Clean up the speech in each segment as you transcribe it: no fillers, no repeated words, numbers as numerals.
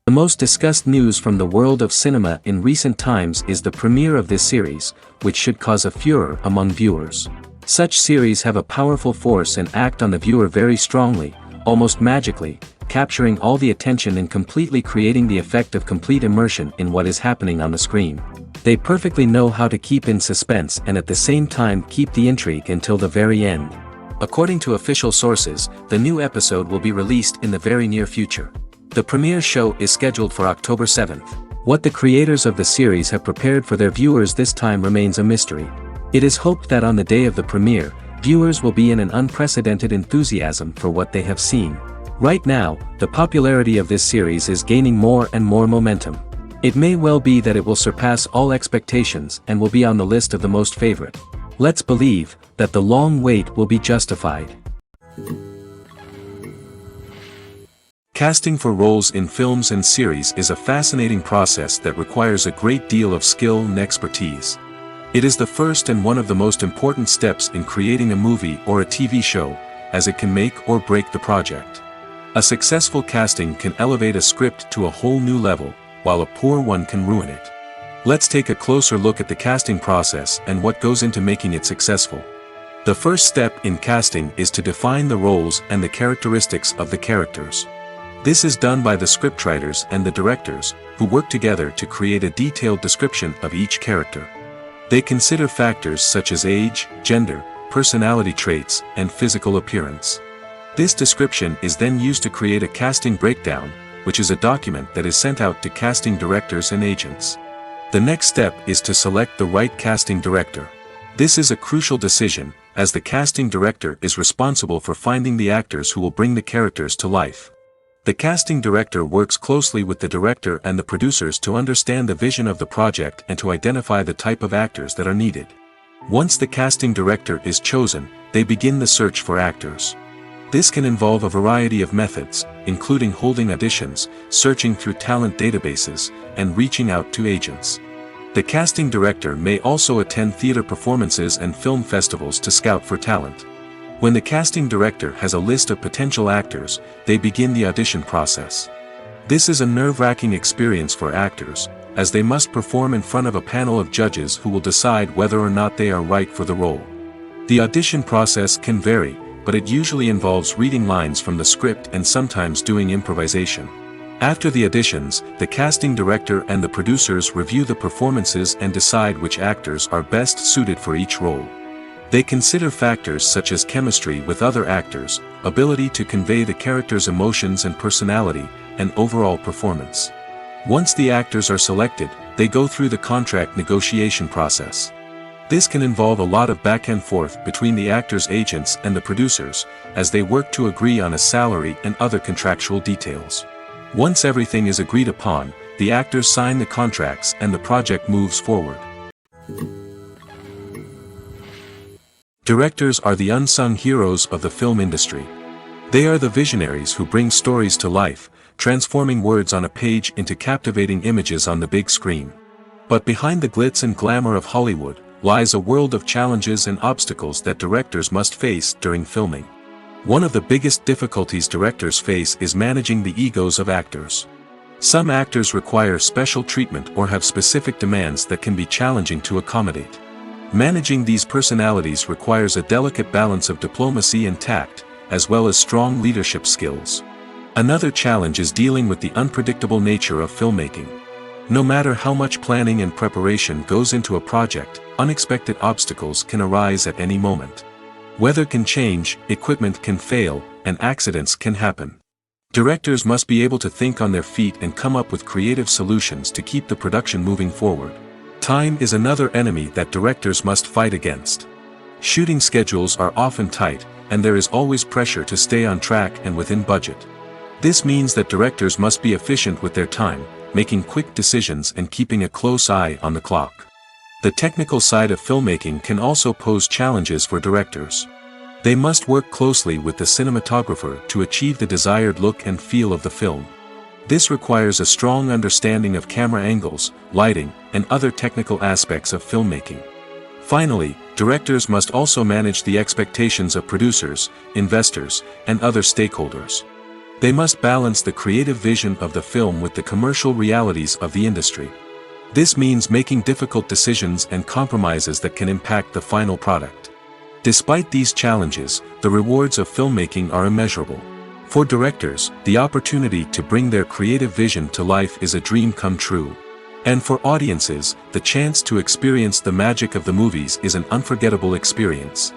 The most discussed news from the world of cinema in recent times is the premiere of this series, which should cause a furor among viewers. Such series have a powerful force and act on the viewer very strongly, almost magically, capturing all the attention and completely creating the effect of complete immersion in what is happening on the screen. They perfectly know how to keep in suspense and at the same time keep the intrigue until the very end. According to official sources, the new episode will be released in the very near future. The premiere show is scheduled for October 7th. What the creators of the series have prepared for their viewers this time remains a mystery. It is hoped that on the day of the premiere, viewers will be in an unprecedented enthusiasm for what they have seen. Right now, the popularity of this series is gaining more and more momentum. It may well be that it will surpass all expectations and will be on the list of the most favorite. Let's believe that the long wait will be justified. Casting for roles in films and series is a fascinating process that requires a great deal of skill and expertise. It is the first and one of the most important steps in creating a movie or a TV show, as it can make or break the project. A successful casting can elevate a script to a whole new level, while a poor one can ruin it. Let's take a closer look at the casting process and what goes into making it successful. The first step in casting is to define the roles and the characteristics of the characters. This is done by the scriptwriters and the directors, who work together to create a detailed description of each character. They consider factors such as age, gender, personality traits, and physical appearance. This description is then used to create a casting breakdown, which is a document that is sent out to casting directors and agents. The next step is to select the right casting director. This is a crucial decision, as the casting director is responsible for finding the actors who will bring the characters to life. The casting director works closely with the director and the producers to understand the vision of the project and to identify the type of actors that are needed. Once the casting director is chosen, they begin the search for actors. This can involve a variety of methods, including holding auditions, searching through talent databases, and reaching out to agents. The casting director may also attend theater performances and film festivals to scout for talent. When the casting director has a list of potential actors, they begin the audition process. This is a nerve-wracking experience for actors, as they must perform in front of a panel of judges who will decide whether or not they are right for the role. The audition process can vary, but it usually involves reading lines from the script and sometimes doing improvisation. After the auditions, the casting director and the producers review the performances and decide which actors are best suited for each role. They consider factors such as chemistry with other actors, ability to convey the character's emotions and personality, and overall performance. Once the actors are selected, they go through the contract negotiation process. This can involve a lot of back and forth between the actors' agents and the producers, as they work to agree on a salary and other contractual details. Once everything is agreed upon, the actors sign the contracts and the project moves forward. Directors are the unsung heroes of the film industry. They are the visionaries who bring stories to life, transforming words on a page into captivating images on the big screen. But behind the glitz and glamour of Hollywood lies a world of challenges and obstacles that directors must face during filming. One of the biggest difficulties directors face is managing the egos of actors. Some actors require special treatment or have specific demands that can be challenging to accommodate. Managing these personalities requires a delicate balance of diplomacy and tact, as well as strong leadership skills. Another challenge is dealing with the unpredictable nature of filmmaking. No matter how much planning and preparation goes into a project, unexpected obstacles can arise at any moment. Weather can change, equipment can fail, and accidents can happen. Directors must be able to think on their feet and come up with creative solutions to keep the production moving forward. Time is another enemy that directors must fight against. Shooting schedules are often tight, and there is always pressure to stay on track and within budget. This means that directors must be efficient with their time, making quick decisions and keeping a close eye on the clock. The technical side of filmmaking can also pose challenges for directors. They must work closely with the cinematographer to achieve the desired look and feel of the film. This requires a strong understanding of camera angles, lighting, and other technical aspects of filmmaking. Finally, directors must also manage the expectations of producers, investors, and other stakeholders. They must balance the creative vision of the film with the commercial realities of the industry. This means making difficult decisions and compromises that can impact the final product. Despite these challenges, the rewards of filmmaking are immeasurable. For directors, the opportunity to bring their creative vision to life is a dream come true. And for audiences, the chance to experience the magic of the movies is an unforgettable experience.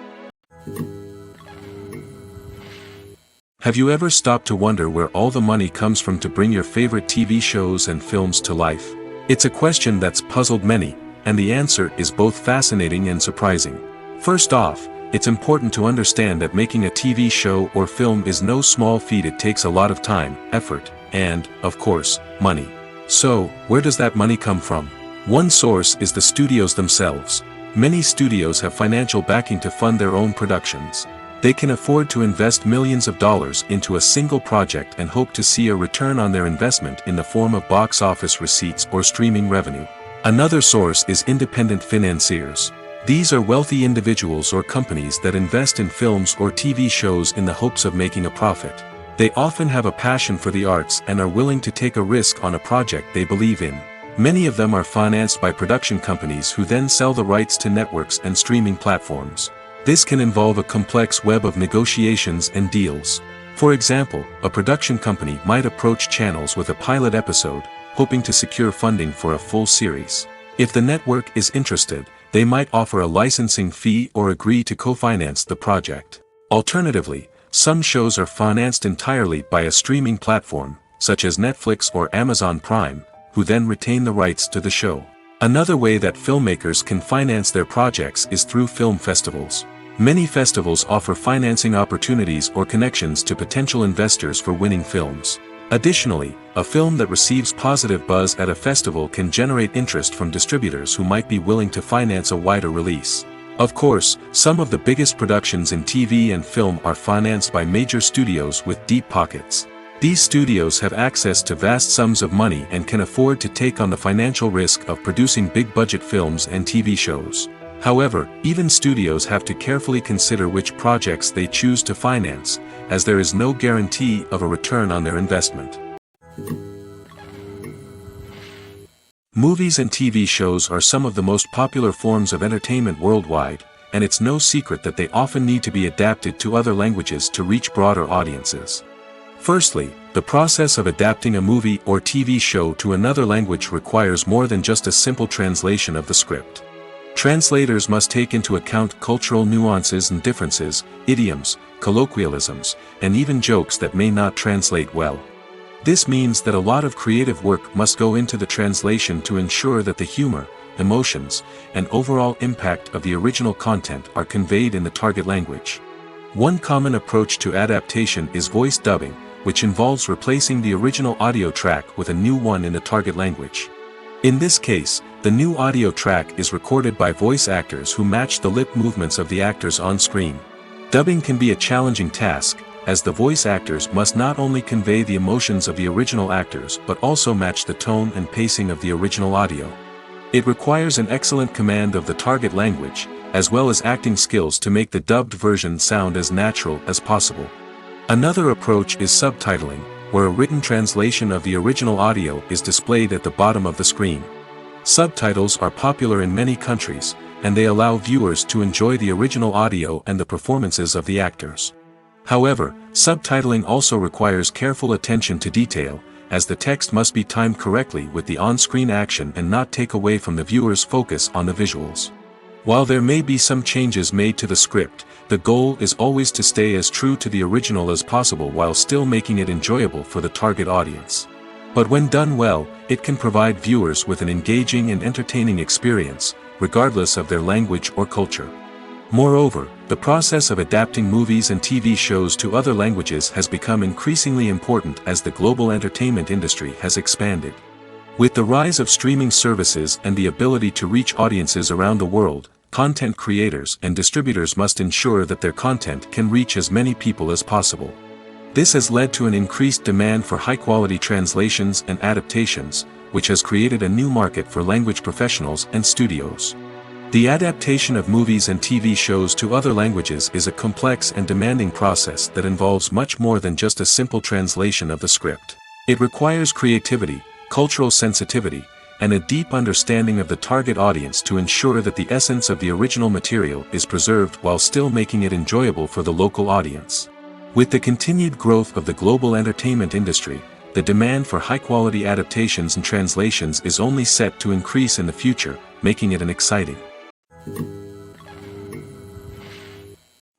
Have you ever stopped to wonder where all the money comes from to bring your favorite TV shows and films to life? It's a question that's puzzled many, and the answer is both fascinating and surprising. First off, it's important to understand that making a TV show or film is no small feat. It takes a lot of time, effort, and, of course, money. So, where does that money come from? One source is the studios themselves. Many studios have financial backing to fund their own productions. They can afford to invest millions of dollars into a single project and hope to see a return on their investment in the form of box office receipts or streaming revenue. Another source is independent financiers. These are wealthy individuals or companies that invest in films or TV shows in the hopes of making a profit. They often have a passion for the arts and are willing to take a risk on a project they believe in. Many of them are financed by production companies who then sell the rights to networks and streaming platforms. This can involve a complex web of negotiations and deals. For example, a production company might approach channels with a pilot episode, hoping to secure funding for a full series. If the network is interested, they might offer a licensing fee or agree to co-finance the project. Alternatively, some shows are financed entirely by a streaming platform, such as Netflix or Amazon Prime, who then retain the rights to the show. Another way that filmmakers can finance their projects is through film festivals. Many festivals offer financing opportunities or connections to potential investors for winning films. Additionally, a film that receives positive buzz at a festival can generate interest from distributors who might be willing to finance a wider release. Of course, some of the biggest productions in TV and film are financed by major studios with deep pockets. These studios have access to vast sums of money and can afford to take on the financial risk of producing big-budget films and TV shows. However, even studios have to carefully consider which projects they choose to finance, as there is no guarantee of a return on their investment. Movies and TV shows are some of the most popular forms of entertainment worldwide, and it's no secret that they often need to be adapted to other languages to reach broader audiences. Firstly, the process of adapting a movie or TV show to another language requires more than just a simple translation of the script. Translators must take into account cultural nuances and differences, idioms, colloquialisms, and even jokes that may not translate well. This means that a lot of creative work must go into the translation to ensure that the humor, emotions, and overall impact of the original content are conveyed in the target language. One common approach to adaptation is voice dubbing, which involves replacing the original audio track with a new one in the target language. In this case, the new audio track is recorded by voice actors who match the lip movements of the actors on screen. Dubbing can be a challenging task, as the voice actors must not only convey the emotions of the original actors but also match the tone and pacing of the original audio. It requires an excellent command of the target language, as well as acting skills to make the dubbed version sound as natural as possible. Another approach is subtitling, where a written translation of the original audio is displayed at the bottom of the screen. Subtitles are popular in many countries, and they allow viewers to enjoy the original audio and the performances of the actors. However, subtitling also requires careful attention to detail, as the text must be timed correctly with the on-screen action and not take away from the viewer's focus on the visuals. While there may be some changes made to the script, the goal is always to stay as true to the original as possible while still making it enjoyable for the target audience. But when done well, it can provide viewers with an engaging and entertaining experience, regardless of their language or culture. Moreover, the process of adapting movies and TV shows to other languages has become increasingly important as the global entertainment industry has expanded. With the rise of streaming services and the ability to reach audiences around the world, content creators and distributors must ensure that their content can reach as many people as possible. This has led to an increased demand for high-quality translations and adaptations, which has created a new market for language professionals and studios. The adaptation of movies and TV shows to other languages is a complex and demanding process that involves much more than just a simple translation of the script. It requires creativity, cultural sensitivity, and a deep understanding of the target audience to ensure that the essence of the original material is preserved while still making it enjoyable for the local audience. With the continued growth of the global entertainment industry, the demand for high-quality adaptations and translations is only set to increase in the future, making it an exciting.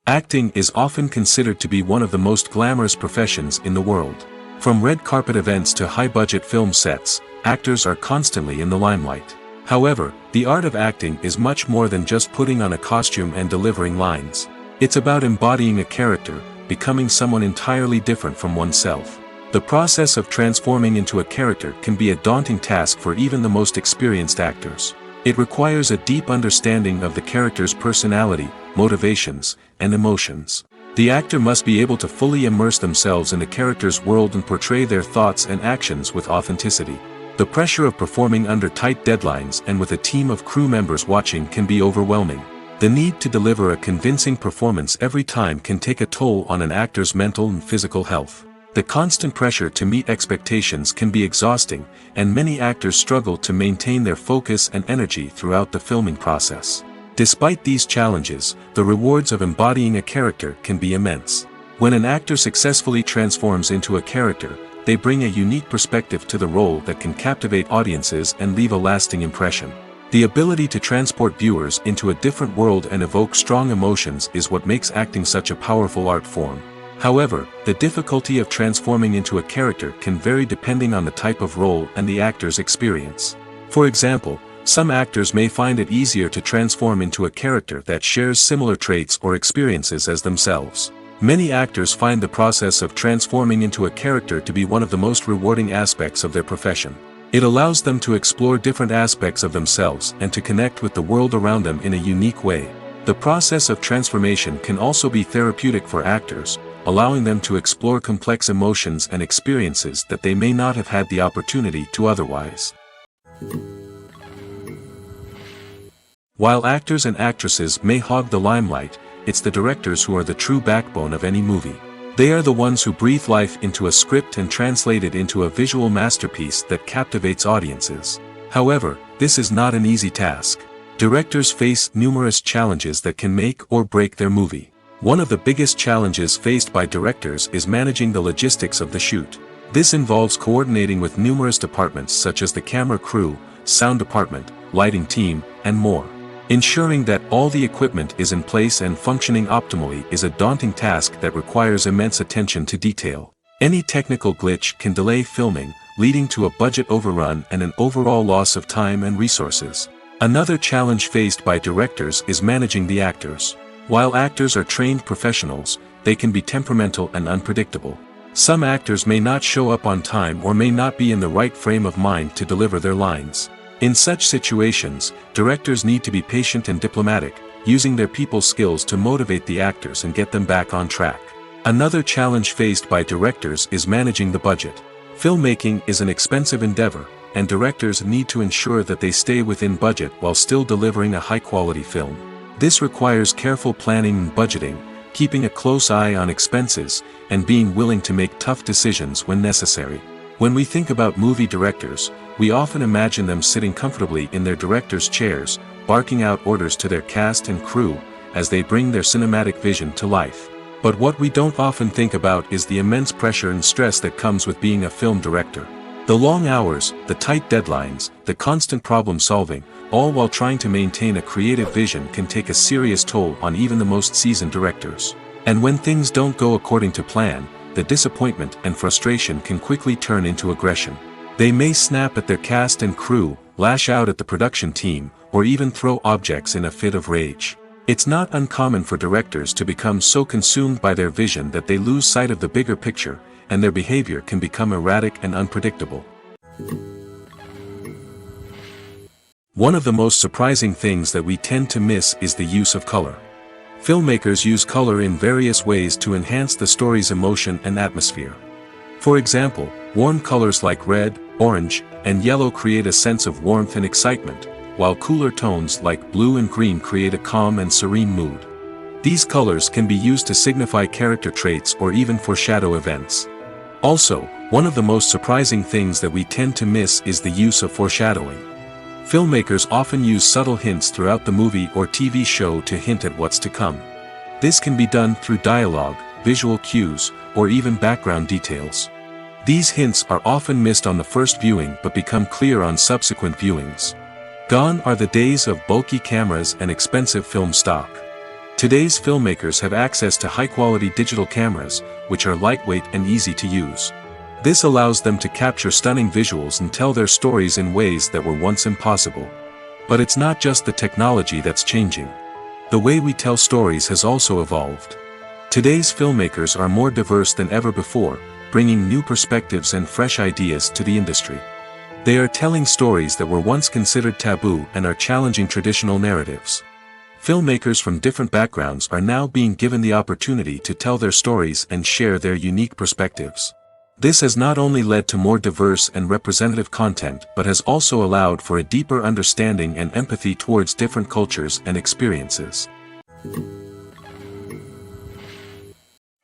Acting is often considered to be one of the most glamorous professions in the world. From red carpet events to high-budget film sets, actors are constantly in the limelight. However, the art of acting is much more than just putting on a costume and delivering lines. It's about embodying a character, becoming someone entirely different from oneself. The process of transforming into a character can be a daunting task for even the most experienced actors. It requires a deep understanding of the character's personality, motivations, and emotions. The actor must be able to fully immerse themselves in the character's world and portray their thoughts and actions with authenticity. The pressure of performing under tight deadlines and with a team of crew members watching can be overwhelming. The need to deliver a convincing performance every time can take a toll on an actor's mental and physical health. The constant pressure to meet expectations can be exhausting, and many actors struggle to maintain their focus and energy throughout the filming process. Despite these challenges, the rewards of embodying a character can be immense. When an actor successfully transforms into a character, they bring a unique perspective to the role that can captivate audiences and leave a lasting impression. The ability to transport viewers into a different world and evoke strong emotions is what makes acting such a powerful art form. However, the difficulty of transforming into a character can vary depending on the type of role and the actor's experience. For example, some actors may find it easier to transform into a character that shares similar traits or experiences as themselves. Many actors find the process of transforming into a character to be one of the most rewarding aspects of their profession. It allows them to explore different aspects of themselves and to connect with the world around them in a unique way. The process of transformation can also be therapeutic for actors, allowing them to explore complex emotions and experiences that they may not have had the opportunity to otherwise. While actors and actresses may hog the limelight, it's the directors who are the true backbone of any movie. They are the ones who breathe life into a script and translate it into a visual masterpiece that captivates audiences. However, this is not an easy task. Directors face numerous challenges that can make or break their movie. One of the biggest challenges faced by directors is managing the logistics of the shoot. This involves coordinating with numerous departments such as the camera crew, sound department, lighting team, and more. Ensuring that all the equipment is in place and functioning optimally is a daunting task that requires immense attention to detail. Any technical glitch can delay filming, leading to a budget overrun and an overall loss of time and resources. Another challenge faced by directors is managing the actors. While actors are trained professionals, they can be temperamental and unpredictable. Some actors may not show up on time or may not be in the right frame of mind to deliver their lines. In such situations, directors need to be patient and diplomatic, using their people skills to motivate the actors and get them back on track. Another challenge faced by directors is managing the budget. Filmmaking is an expensive endeavor, and directors need to ensure that they stay within budget while still delivering a high-quality film. This requires careful planning and budgeting, keeping a close eye on expenses, and being willing to make tough decisions when necessary. When we think about movie directors, we often imagine them sitting comfortably in their director's chairs, barking out orders to their cast and crew, as they bring their cinematic vision to life. But what we don't often think about is the immense pressure and stress that comes with being a film director. The long hours, the tight deadlines, the constant problem solving, all while trying to maintain a creative vision can take a serious toll on even the most seasoned directors. And when things don't go according to plan, the disappointment and frustration can quickly turn into aggression. They may snap at their cast and crew, lash out at the production team, or even throw objects in a fit of rage. It's not uncommon for directors to become so consumed by their vision that they lose sight of the bigger picture, and their behavior can become erratic and unpredictable. One of the most surprising things that we tend to miss is the use of color. Filmmakers use color in various ways to enhance the story's emotion and atmosphere. For example, warm colors like red, orange, and yellow create a sense of warmth and excitement, while cooler tones like blue and green create a calm and serene mood. These colors can be used to signify character traits or even foreshadow events. Also, one of the most surprising things that we tend to miss is the use of foreshadowing. Filmmakers often use subtle hints throughout the movie or TV show to hint at what's to come. This can be done through dialogue, visual cues, or even background details. These hints are often missed on the first viewing but become clear on subsequent viewings. Gone are the days of bulky cameras and expensive film stock. Today's filmmakers have access to high-quality digital cameras, which are lightweight and easy to use. This allows them to capture stunning visuals and tell their stories in ways that were once impossible. But it's not just the technology that's changing. The way we tell stories has also evolved. Today's filmmakers are more diverse than ever before, bringing new perspectives and fresh ideas to the industry. They are telling stories that were once considered taboo and are challenging traditional narratives. Filmmakers from different backgrounds are now being given the opportunity to tell their stories and share their unique perspectives. This has not only led to more diverse and representative content but has also allowed for a deeper understanding and empathy towards different cultures and experiences.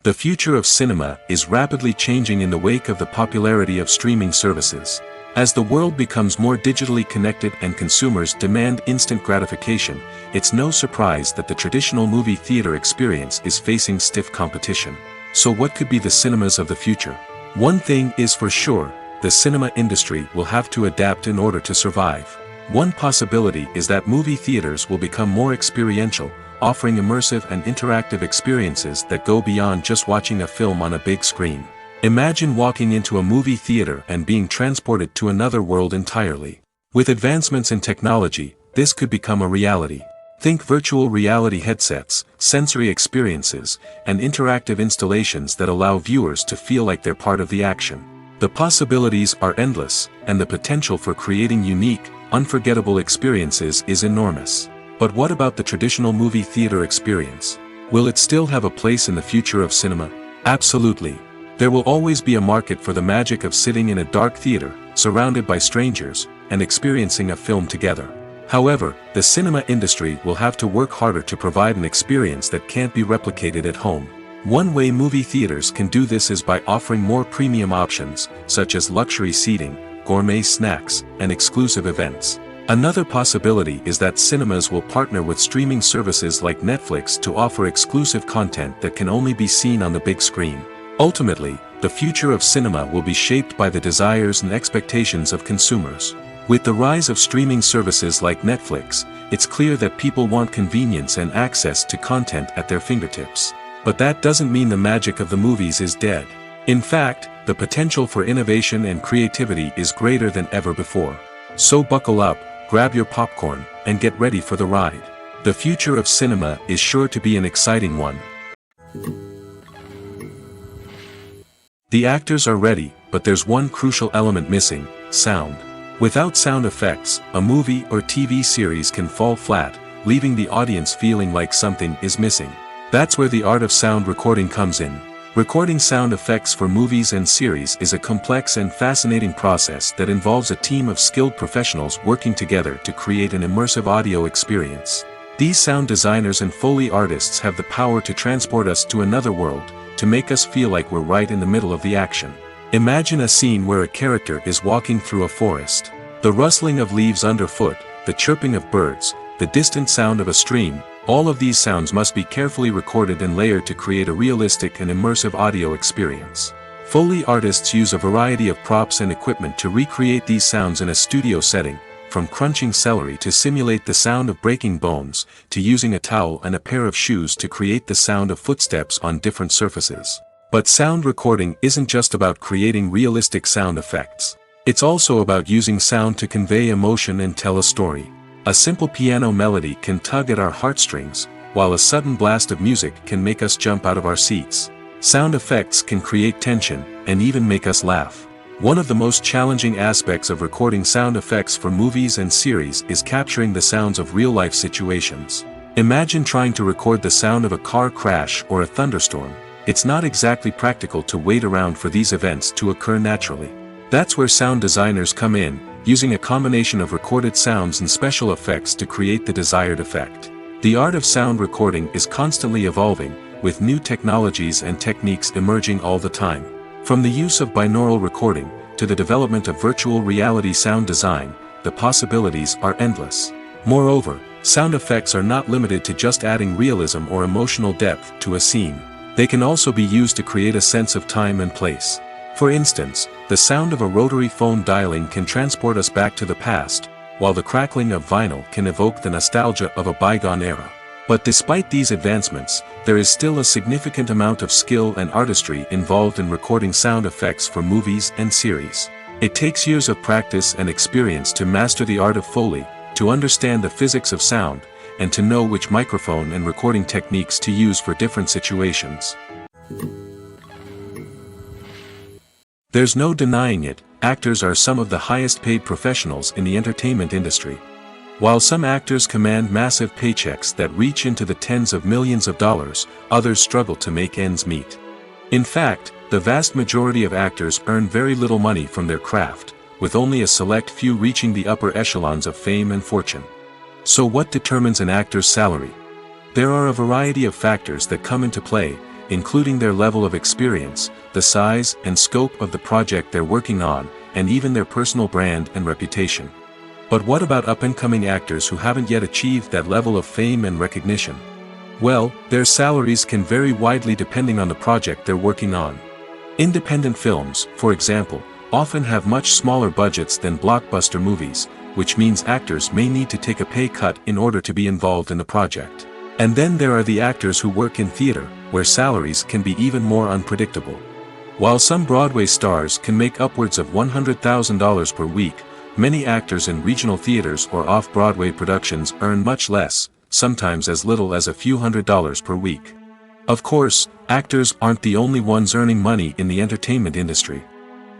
The future of cinema is rapidly changing in the wake of the popularity of streaming services. As the world becomes more digitally connected and consumers demand instant gratification, it's no surprise that the traditional movie theater experience is facing stiff competition. So what could be the cinemas of the future? One thing is for sure, the cinema industry will have to adapt in order to survive. One possibility is that movie theaters will become more experiential, offering immersive and interactive experiences that go beyond just watching a film on a big screen. Imagine walking into a movie theater and being transported to another world entirely. With advancements in technology, this could become a reality. Think virtual reality headsets, sensory experiences, and interactive installations that allow viewers to feel like they're part of the action. The possibilities are endless, and the potential for creating unique, unforgettable experiences is enormous. But what about the traditional movie theater experience? Will it still have a place in the future of cinema? Absolutely. There will always be a market for the magic of sitting in a dark theater, surrounded by strangers, and experiencing a film together. However, the cinema industry will have to work harder to provide an experience that can't be replicated at home. One way movie theaters can do this is by offering more premium options, such as luxury seating, gourmet snacks, and exclusive events. Another possibility is that cinemas will partner with streaming services like Netflix to offer exclusive content that can only be seen on the big screen. Ultimately, the future of cinema will be shaped by the desires and expectations of consumers. With the rise of streaming services like Netflix, it's clear that people want convenience and access to content at their fingertips. But that doesn't mean the magic of the movies is dead. In fact, the potential for innovation and creativity is greater than ever before. So buckle up, grab your popcorn, and get ready for the ride. The future of cinema is sure to be an exciting one. The actors are ready, but there's one crucial element missing: sound. Without sound effects, a movie or TV series can fall flat, leaving the audience feeling like something is missing. That's where the art of sound recording comes in. Recording sound effects for movies and series is a complex and fascinating process that involves a team of skilled professionals working together to create an immersive audio experience. These sound designers and Foley artists have the power to transport us to another world, to make us feel like we're right in the middle of the action. Imagine a scene where a character is walking through a forest. The rustling of leaves underfoot, the chirping of birds, the distant sound of a stream, All of these sounds must be carefully recorded and layered to create a realistic and immersive audio experience. Foley artists use a variety of props and equipment to recreate these sounds in a studio setting, from crunching celery to simulate the sound of breaking bones, to using a towel and a pair of shoes to create the sound of footsteps on different surfaces. But sound recording isn't just about creating realistic sound effects. It's also about using sound to convey emotion and tell a story. A simple piano melody can tug at our heartstrings, while a sudden blast of music can make us jump out of our seats. Sound effects can create tension, and even make us laugh. One of the most challenging aspects of recording sound effects for movies and series is capturing the sounds of real-life situations. Imagine trying to record the sound of a car crash or a thunderstorm. It's not exactly practical to wait around for these events to occur naturally. That's where sound designers come in, using a combination of recorded sounds and special effects to create the desired effect. The art of sound recording is constantly evolving, with new technologies and techniques emerging all the time. From the use of binaural recording, to the development of virtual reality sound design, the possibilities are endless. Moreover, sound effects are not limited to just adding realism or emotional depth to a scene. They can also be used to create a sense of time and place. For instance, the sound of a rotary phone dialing can transport us back to the past, while the crackling of vinyl can evoke the nostalgia of a bygone era. But despite these advancements, there is still a significant amount of skill and artistry involved in recording sound effects for movies and series. It takes years of practice and experience to master the art of Foley, to understand the physics of sound, and to know which microphone and recording techniques to use for different situations. There's no denying it, actors are some of the highest paid professionals in the entertainment industry. While some actors command massive paychecks that reach into the tens of millions of dollars, others struggle to make ends meet. In fact, the vast majority of actors earn very little money from their craft, with only a select few reaching the upper echelons of fame and fortune. So what determines an actor's salary? There are a variety of factors that come into play, including their level of experience, the size and scope of the project they're working on, and even their personal brand and reputation. But what about up-and-coming actors who haven't yet achieved that level of fame and recognition? Well, their salaries can vary widely depending on the project they're working on. Independent films, for example, often have much smaller budgets than blockbuster movies, which means actors may need to take a pay cut in order to be involved in the project. And then there are the actors who work in theater, where salaries can be even more unpredictable. While some Broadway stars can make upwards of $100,000 per week, many actors in regional theaters or off-Broadway productions earn much less, sometimes as little as a few $100s per week. Of course, actors aren't the only ones earning money in the entertainment industry.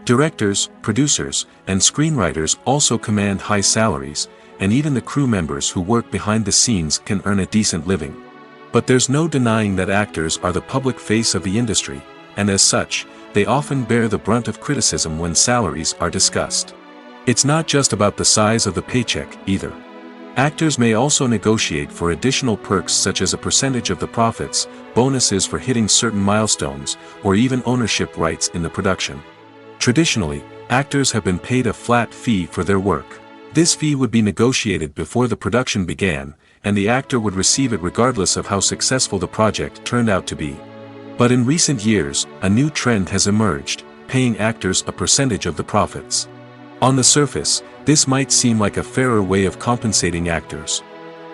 Directors, producers, and screenwriters also command high salaries, and even the crew members who work behind the scenes can earn a decent living. But there's no denying that actors are the public face of the industry, and as such, they often bear the brunt of criticism when salaries are discussed. It's not just about the size of the paycheck, either. Actors may also negotiate for additional perks such as a percentage of the profits, bonuses for hitting certain milestones, or even ownership rights in the production. Traditionally, actors have been paid a flat fee for their work. This fee would be negotiated before the production began, and the actor would receive it regardless of how successful the project turned out to be. But in recent years, a new trend has emerged, paying actors a percentage of the profits. On the surface, this might seem like a fairer way of compensating actors.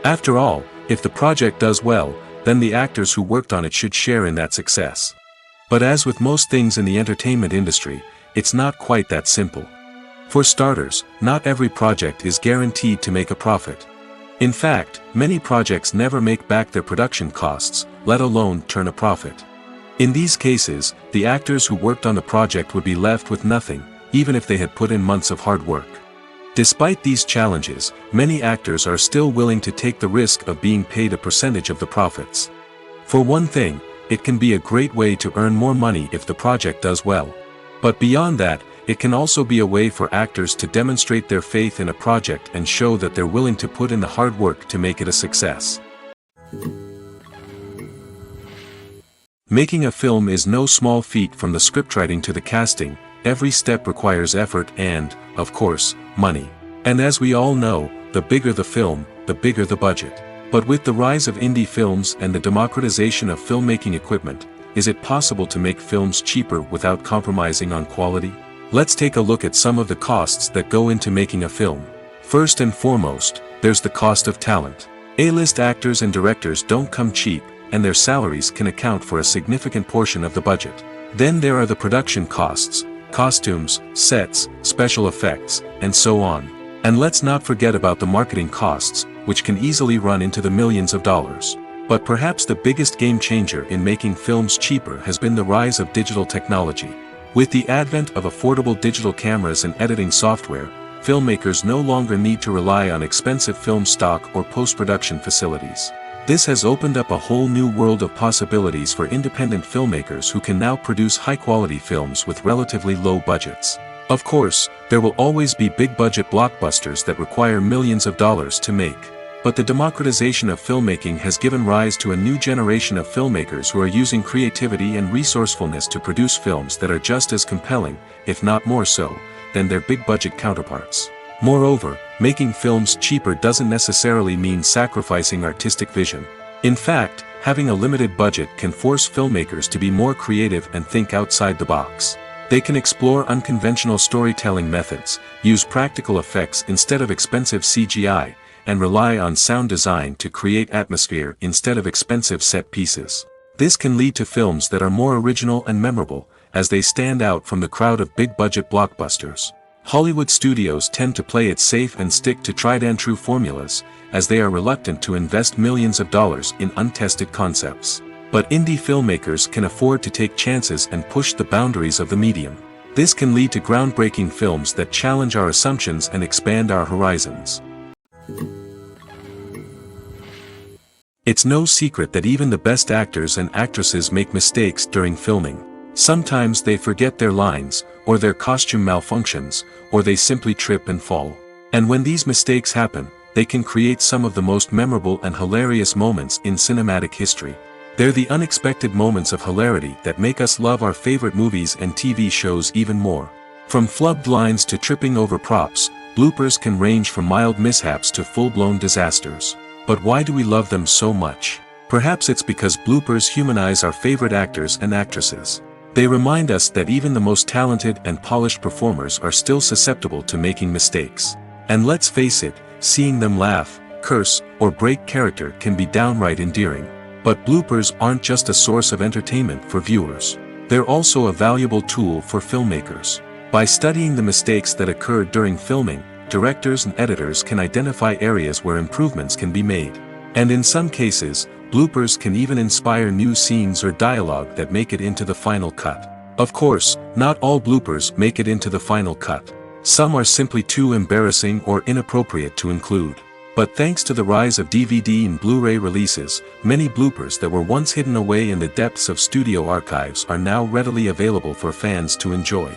After all, if the project does well, then the actors who worked on it should share in that success. But as with most things in the entertainment industry, it's not quite that simple. For starters, not every project is guaranteed to make a profit. In fact, many projects never make back their production costs, let alone turn a profit. In these cases, the actors who worked on the project would be left with nothing, even if they had put in months of hard work. Despite these challenges, many actors are still willing to take the risk of being paid a percentage of the profits. For one thing, it can be a great way to earn more money if the project does well. But beyond that, it can also be a way for actors to demonstrate their faith in a project and show that they're willing to put in the hard work to make it a success. Making a film is no small feat. From the scriptwriting to the casting, every step requires effort and, of course, money. And as we all know, the bigger the film, the bigger the budget. But with the rise of indie films and the democratization of filmmaking equipment, is it possible to make films cheaper without compromising on quality? Let's take a look at some of the costs that go into making a film. First and foremost, there's the cost of talent. A-list actors and directors don't come cheap, and their salaries can account for a significant portion of the budget. Then there are the production costs, costumes, sets, special effects, and so on. And let's not forget about the marketing costs, which can easily run into the millions of dollars. But perhaps the biggest game changer in making films cheaper has been the rise of digital technology. With the advent of affordable digital cameras and editing software, filmmakers no longer need to rely on expensive film stock or post-production facilities. This has opened up a whole new world of possibilities for independent filmmakers who can now produce high-quality films with relatively low budgets. Of course, there will always be big-budget blockbusters that require millions of dollars to make. But the democratization of filmmaking has given rise to a new generation of filmmakers who are using creativity and resourcefulness to produce films that are just as compelling, if not more so, than their big-budget counterparts. Moreover, making films cheaper doesn't necessarily mean sacrificing artistic vision. In fact, having a limited budget can force filmmakers to be more creative and think outside the box. They can explore unconventional storytelling methods, use practical effects instead of expensive CGI, and rely on sound design to create atmosphere instead of expensive set pieces. This can lead to films that are more original and memorable, as they stand out from the crowd of big-budget blockbusters. Hollywood studios tend to play it safe and stick to tried-and-true formulas, as they are reluctant to invest millions of dollars in untested concepts. But indie filmmakers can afford to take chances and push the boundaries of the medium. This can lead to groundbreaking films that challenge our assumptions and expand our horizons. It's no secret that even the best actors and actresses make mistakes during filming. Sometimes they forget their lines, or their costume malfunctions, or they simply trip and fall. And when these mistakes happen, they can create some of the most memorable and hilarious moments in cinematic history. They're the unexpected moments of hilarity that make us love our favorite movies and TV shows even more. From flubbed lines to tripping over props, bloopers can range from mild mishaps to full-blown disasters. But why do we love them so much? Perhaps it's because bloopers humanize our favorite actors and actresses. They remind us that even the most talented and polished performers are still susceptible to making mistakes. And let's face it, seeing them laugh, curse, or break character can be downright endearing. But bloopers aren't just a source of entertainment for viewers. They're also a valuable tool for filmmakers. By studying the mistakes that occurred during filming, directors and editors can identify areas where improvements can be made. And in some cases, bloopers can even inspire new scenes or dialogue that make it into the final cut. Of course, not all bloopers make it into the final cut. Some are simply too embarrassing or inappropriate to include. But thanks to the rise of DVD and Blu-ray releases, many bloopers that were once hidden away in the depths of studio archives are now readily available for fans to enjoy.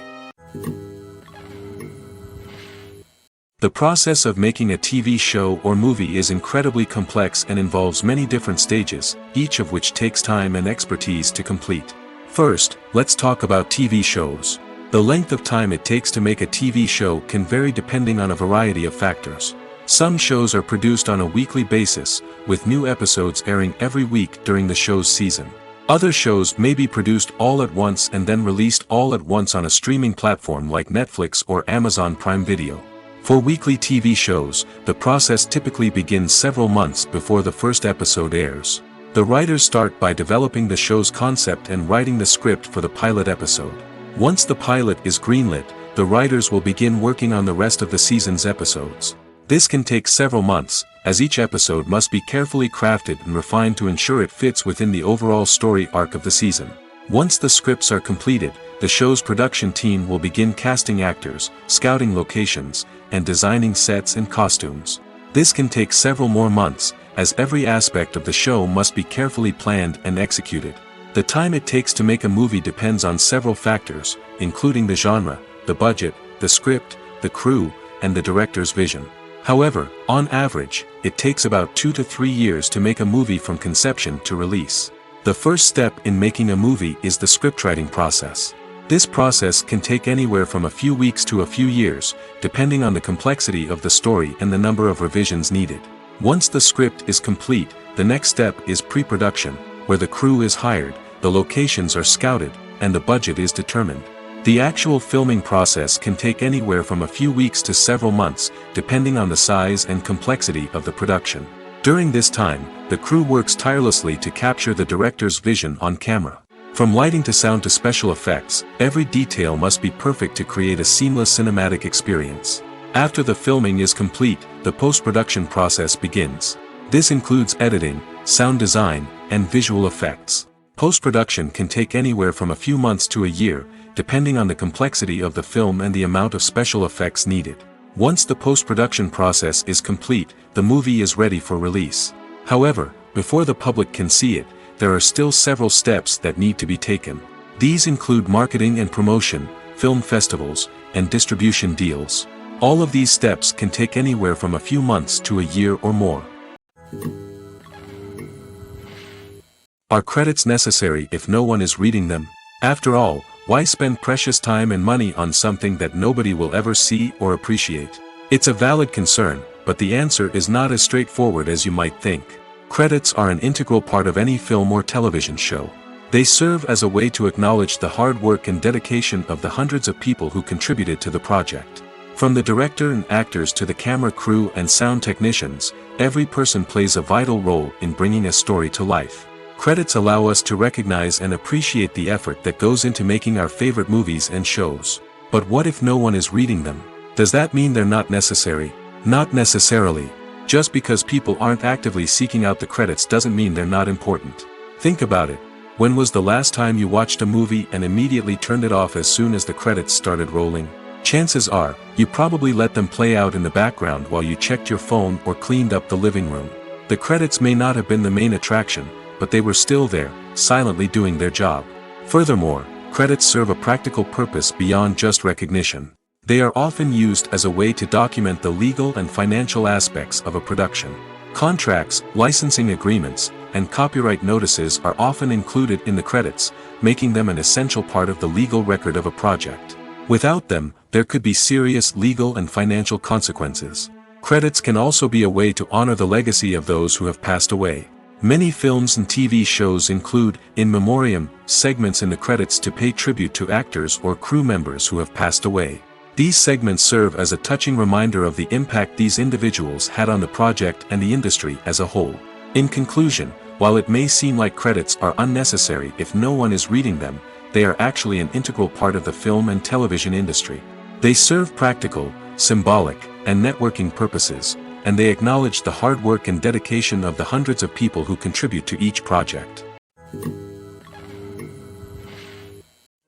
The process of making a TV show or movie is incredibly complex and involves many different stages, each of which takes time and expertise to complete. First, let's talk about TV shows. The length of time it takes to make a TV show can vary depending on a variety of factors. Some shows are produced on a weekly basis, with new episodes airing every week during the show's season. Other shows may be produced all at once and then released all at once on a streaming platform like Netflix or Amazon Prime Video. For weekly TV shows, the process typically begins several months before the first episode airs. The writers start by developing the show's concept and writing the script for the pilot episode. Once the pilot is greenlit, the writers will begin working on the rest of the season's episodes. This can take several months, as each episode must be carefully crafted and refined to ensure it fits within the overall story arc of the season. Once the scripts are completed, the show's production team will begin casting actors, scouting locations, and designing sets and costumes. This can take several more months, as every aspect of the show must be carefully planned and executed. The time it takes to make a movie depends on several factors, including the genre, the budget, the script, the crew, and the director's vision. However, on average, it takes about 2 to 3 years to make a movie from conception to release. The first step in making a movie is the scriptwriting process. This process can take anywhere from a few weeks to a few years, depending on the complexity of the story and the number of revisions needed. Once the script is complete, the next step is pre-production, where the crew is hired, the locations are scouted, and the budget is determined. The actual filming process can take anywhere from a few weeks to several months, depending on the size and complexity of the production. During this time, the crew works tirelessly to capture the director's vision on camera. From lighting to sound to special effects, every detail must be perfect to create a seamless cinematic experience. After the filming is complete, the post-production process begins. This includes editing, sound design, and visual effects. Post-production can take anywhere from a few months to a year, depending on the complexity of the film and the amount of special effects needed. Once the post-production process is complete, the movie is ready for release. However, before the public can see it, there are still several steps that need to be taken. These include marketing and promotion, film festivals, and distribution deals. All of these steps can take anywhere from a few months to a year or more. Are credits necessary if no one is reading them? After all, why spend precious time and money on something that nobody will ever see or appreciate? It's a valid concern, but the answer is not as straightforward as you might think. Credits are an integral part of any film or television show. They serve as a way to acknowledge the hard work and dedication of the hundreds of people who contributed to the project. From the director and actors to the camera crew and sound technicians, every person plays a vital role in bringing a story to life. Credits allow us to recognize and appreciate the effort that goes into making our favorite movies and shows. But what if no one is reading them? Does that mean they're not necessary? Not necessarily. Just because people aren't actively seeking out the credits doesn't mean they're not important. Think about it. When was the last time you watched a movie and immediately turned it off as soon as the credits started rolling? Chances are, you probably let them play out in the background while you checked your phone or cleaned up the living room. The credits may not have been the main attraction, but they were still there, silently doing their job. Furthermore, credits serve a practical purpose beyond just recognition. They are often used as a way to document the legal and financial aspects of a production. Contracts, licensing agreements, and copyright notices are often included in the credits, making them an essential part of the legal record of a project. Without them, there could be serious legal and financial consequences. Credits can also be a way to honor the legacy of those who have passed away. Many films and TV shows include, in memoriam, segments in the credits to pay tribute to actors or crew members who have passed away. These segments serve as a touching reminder of the impact these individuals had on the project and the industry as a whole. In conclusion, while it may seem like credits are unnecessary if no one is reading them, they are actually an integral part of the film and television industry. They serve practical, symbolic, and networking purposes, and they acknowledge the hard work and dedication of the hundreds of people who contribute to each project.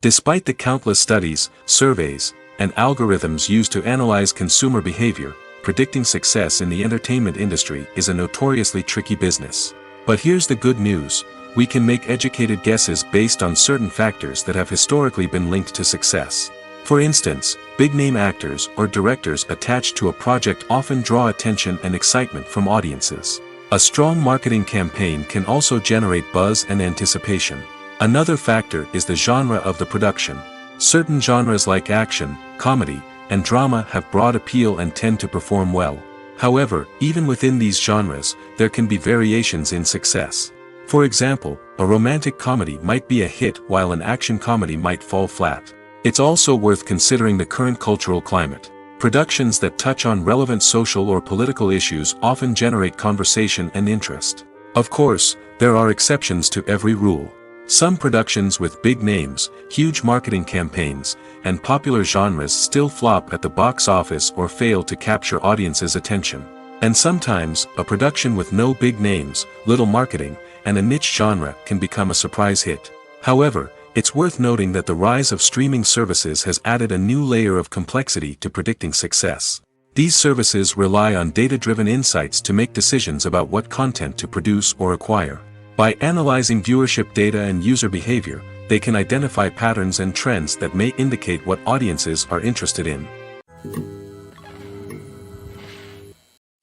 Despite the countless studies, surveys, and algorithms used to analyze consumer behavior, predicting success in the entertainment industry is a notoriously tricky business. But here's the good news: we can make educated guesses based on certain factors that have historically been linked to success. For instance, big-name actors or directors attached to a project often draw attention and excitement from audiences. A strong marketing campaign can also generate buzz and anticipation. Another factor is the genre of the production. Certain genres like action, comedy, and drama have broad appeal and tend to perform well. However, even within these genres, there can be variations in success. For example, a romantic comedy might be a hit while an action comedy might fall flat. It's also worth considering the current cultural climate. Productions that touch on relevant social or political issues often generate conversation and interest. Of course, there are exceptions to every rule. Some productions with big names, huge marketing campaigns, and popular genres still flop at the box office or fail to capture audiences' attention. And sometimes, a production with no big names, little marketing, and a niche genre can become a surprise hit. However, it's worth noting that the rise of streaming services has added a new layer of complexity to predicting success. These services rely on data-driven insights to make decisions about what content to produce or acquire. By analyzing viewership data and user behavior, they can identify patterns and trends that may indicate what audiences are interested in.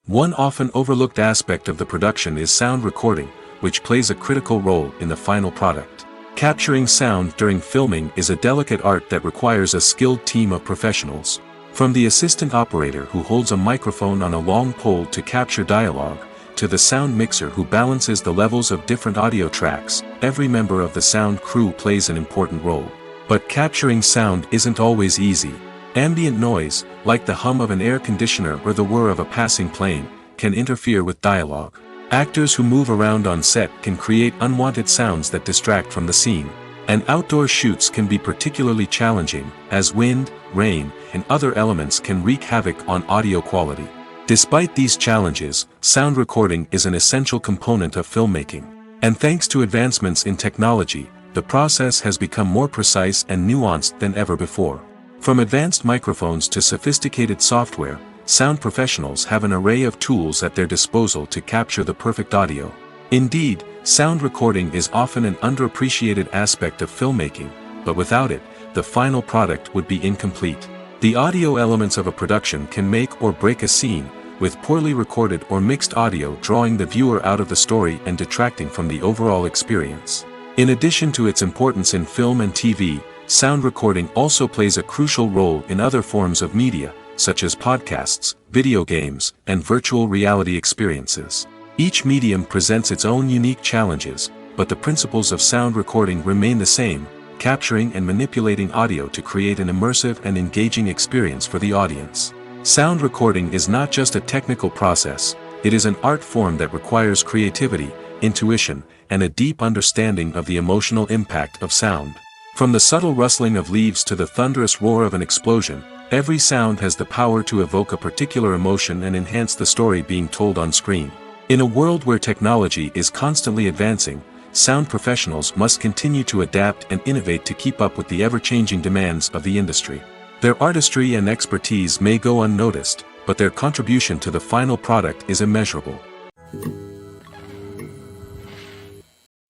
One often overlooked aspect of the production is sound recording, which plays a critical role in the final product. Capturing sound during filming is a delicate art that requires a skilled team of professionals. From the assistant operator who holds a microphone on a long pole to capture dialogue, to the sound mixer who balances the levels of different audio tracks, every member of the sound crew plays an important role. But capturing sound isn't always easy. Ambient noise, like the hum of an air conditioner or the whir of a passing plane, can interfere with dialogue. Actors who move around on set can create unwanted sounds that distract from the scene. And outdoor shoots can be particularly challenging, as wind, rain, and other elements can wreak havoc on audio quality. Despite these challenges, sound recording is an essential component of filmmaking. And thanks to advancements in technology, the process has become more precise and nuanced than ever before. From advanced microphones to sophisticated software, sound professionals have an array of tools at their disposal to capture the perfect audio. Indeed, sound recording is often an underappreciated aspect of filmmaking, but without it, the final product would be incomplete. The audio elements of a production can make or break a scene, with poorly recorded or mixed audio drawing the viewer out of the story and detracting from the overall experience. In addition to its importance in film and TV, sound recording also plays a crucial role in other forms of media, such as podcasts, video games, and virtual reality experiences. Each medium presents its own unique challenges, but the principles of sound recording remain the same, capturing and manipulating audio to create an immersive and engaging experience for the audience. Sound recording is not just a technical process, it is an art form that requires creativity, intuition, and a deep understanding of the emotional impact of sound. From the subtle rustling of leaves to the thunderous roar of an explosion, every sound has the power to evoke a particular emotion and enhance the story being told on screen. In a world where technology is constantly advancing, sound professionals must continue to adapt and innovate to keep up with the ever-changing demands of the industry. Their artistry and expertise may go unnoticed, but their contribution to the final product is immeasurable.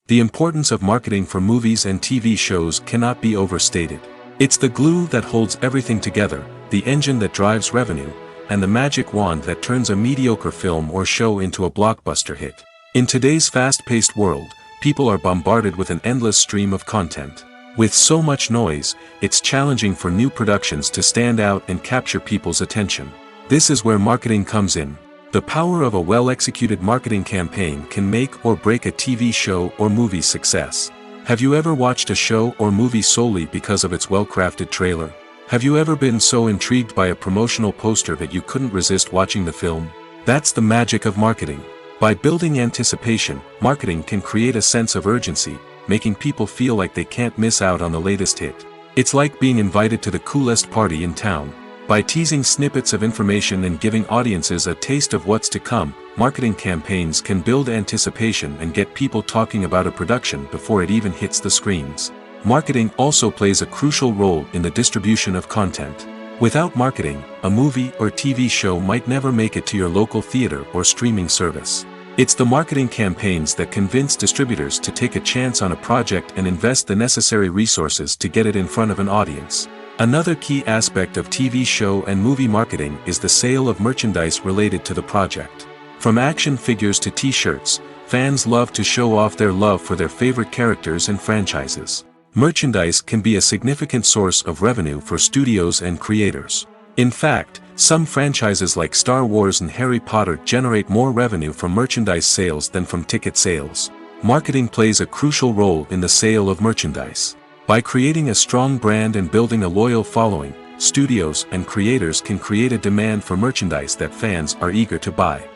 The importance of marketing for movies and TV shows cannot be overstated. It's the glue that holds everything together, the engine that drives revenue, and the magic wand that turns a mediocre film or show into a blockbuster hit. In today's fast-paced world, people are bombarded with an endless stream of content. With so much noise, it's challenging for new productions to stand out and capture people's attention. This is where marketing comes in. The power of a well-executed marketing campaign can make or break a TV show or movie's success. Have you ever watched a show or movie solely because of its well-crafted trailer? Have you ever been so intrigued by a promotional poster that you couldn't resist watching the film? That's the magic of marketing. By building anticipation, marketing can create a sense of urgency, making people feel like they can't miss out on the latest hit. It's like being invited to the coolest party in town. By teasing snippets of information and giving audiences a taste of what's to come, marketing campaigns can build anticipation and get people talking about a production before it even hits the screens. Marketing also plays a crucial role in the distribution of content. Without marketing, a movie or TV show might never make it to your local theater or streaming service. It's the marketing campaigns that convince distributors to take a chance on a project and invest the necessary resources to get it in front of an audience. Another key aspect of TV show and movie marketing is the sale of merchandise related to the project. From action figures to t-shirts, fans love to show off their love for their favorite characters and franchises. Merchandise can be a significant source of revenue for studios and creators. In fact, some franchises like Star Wars and Harry Potter generate more revenue from merchandise sales than from ticket sales. Marketing plays a crucial role in the sale of merchandise. By creating a strong brand and building a loyal following, studios and creators can create a demand for merchandise that fans are eager to buy.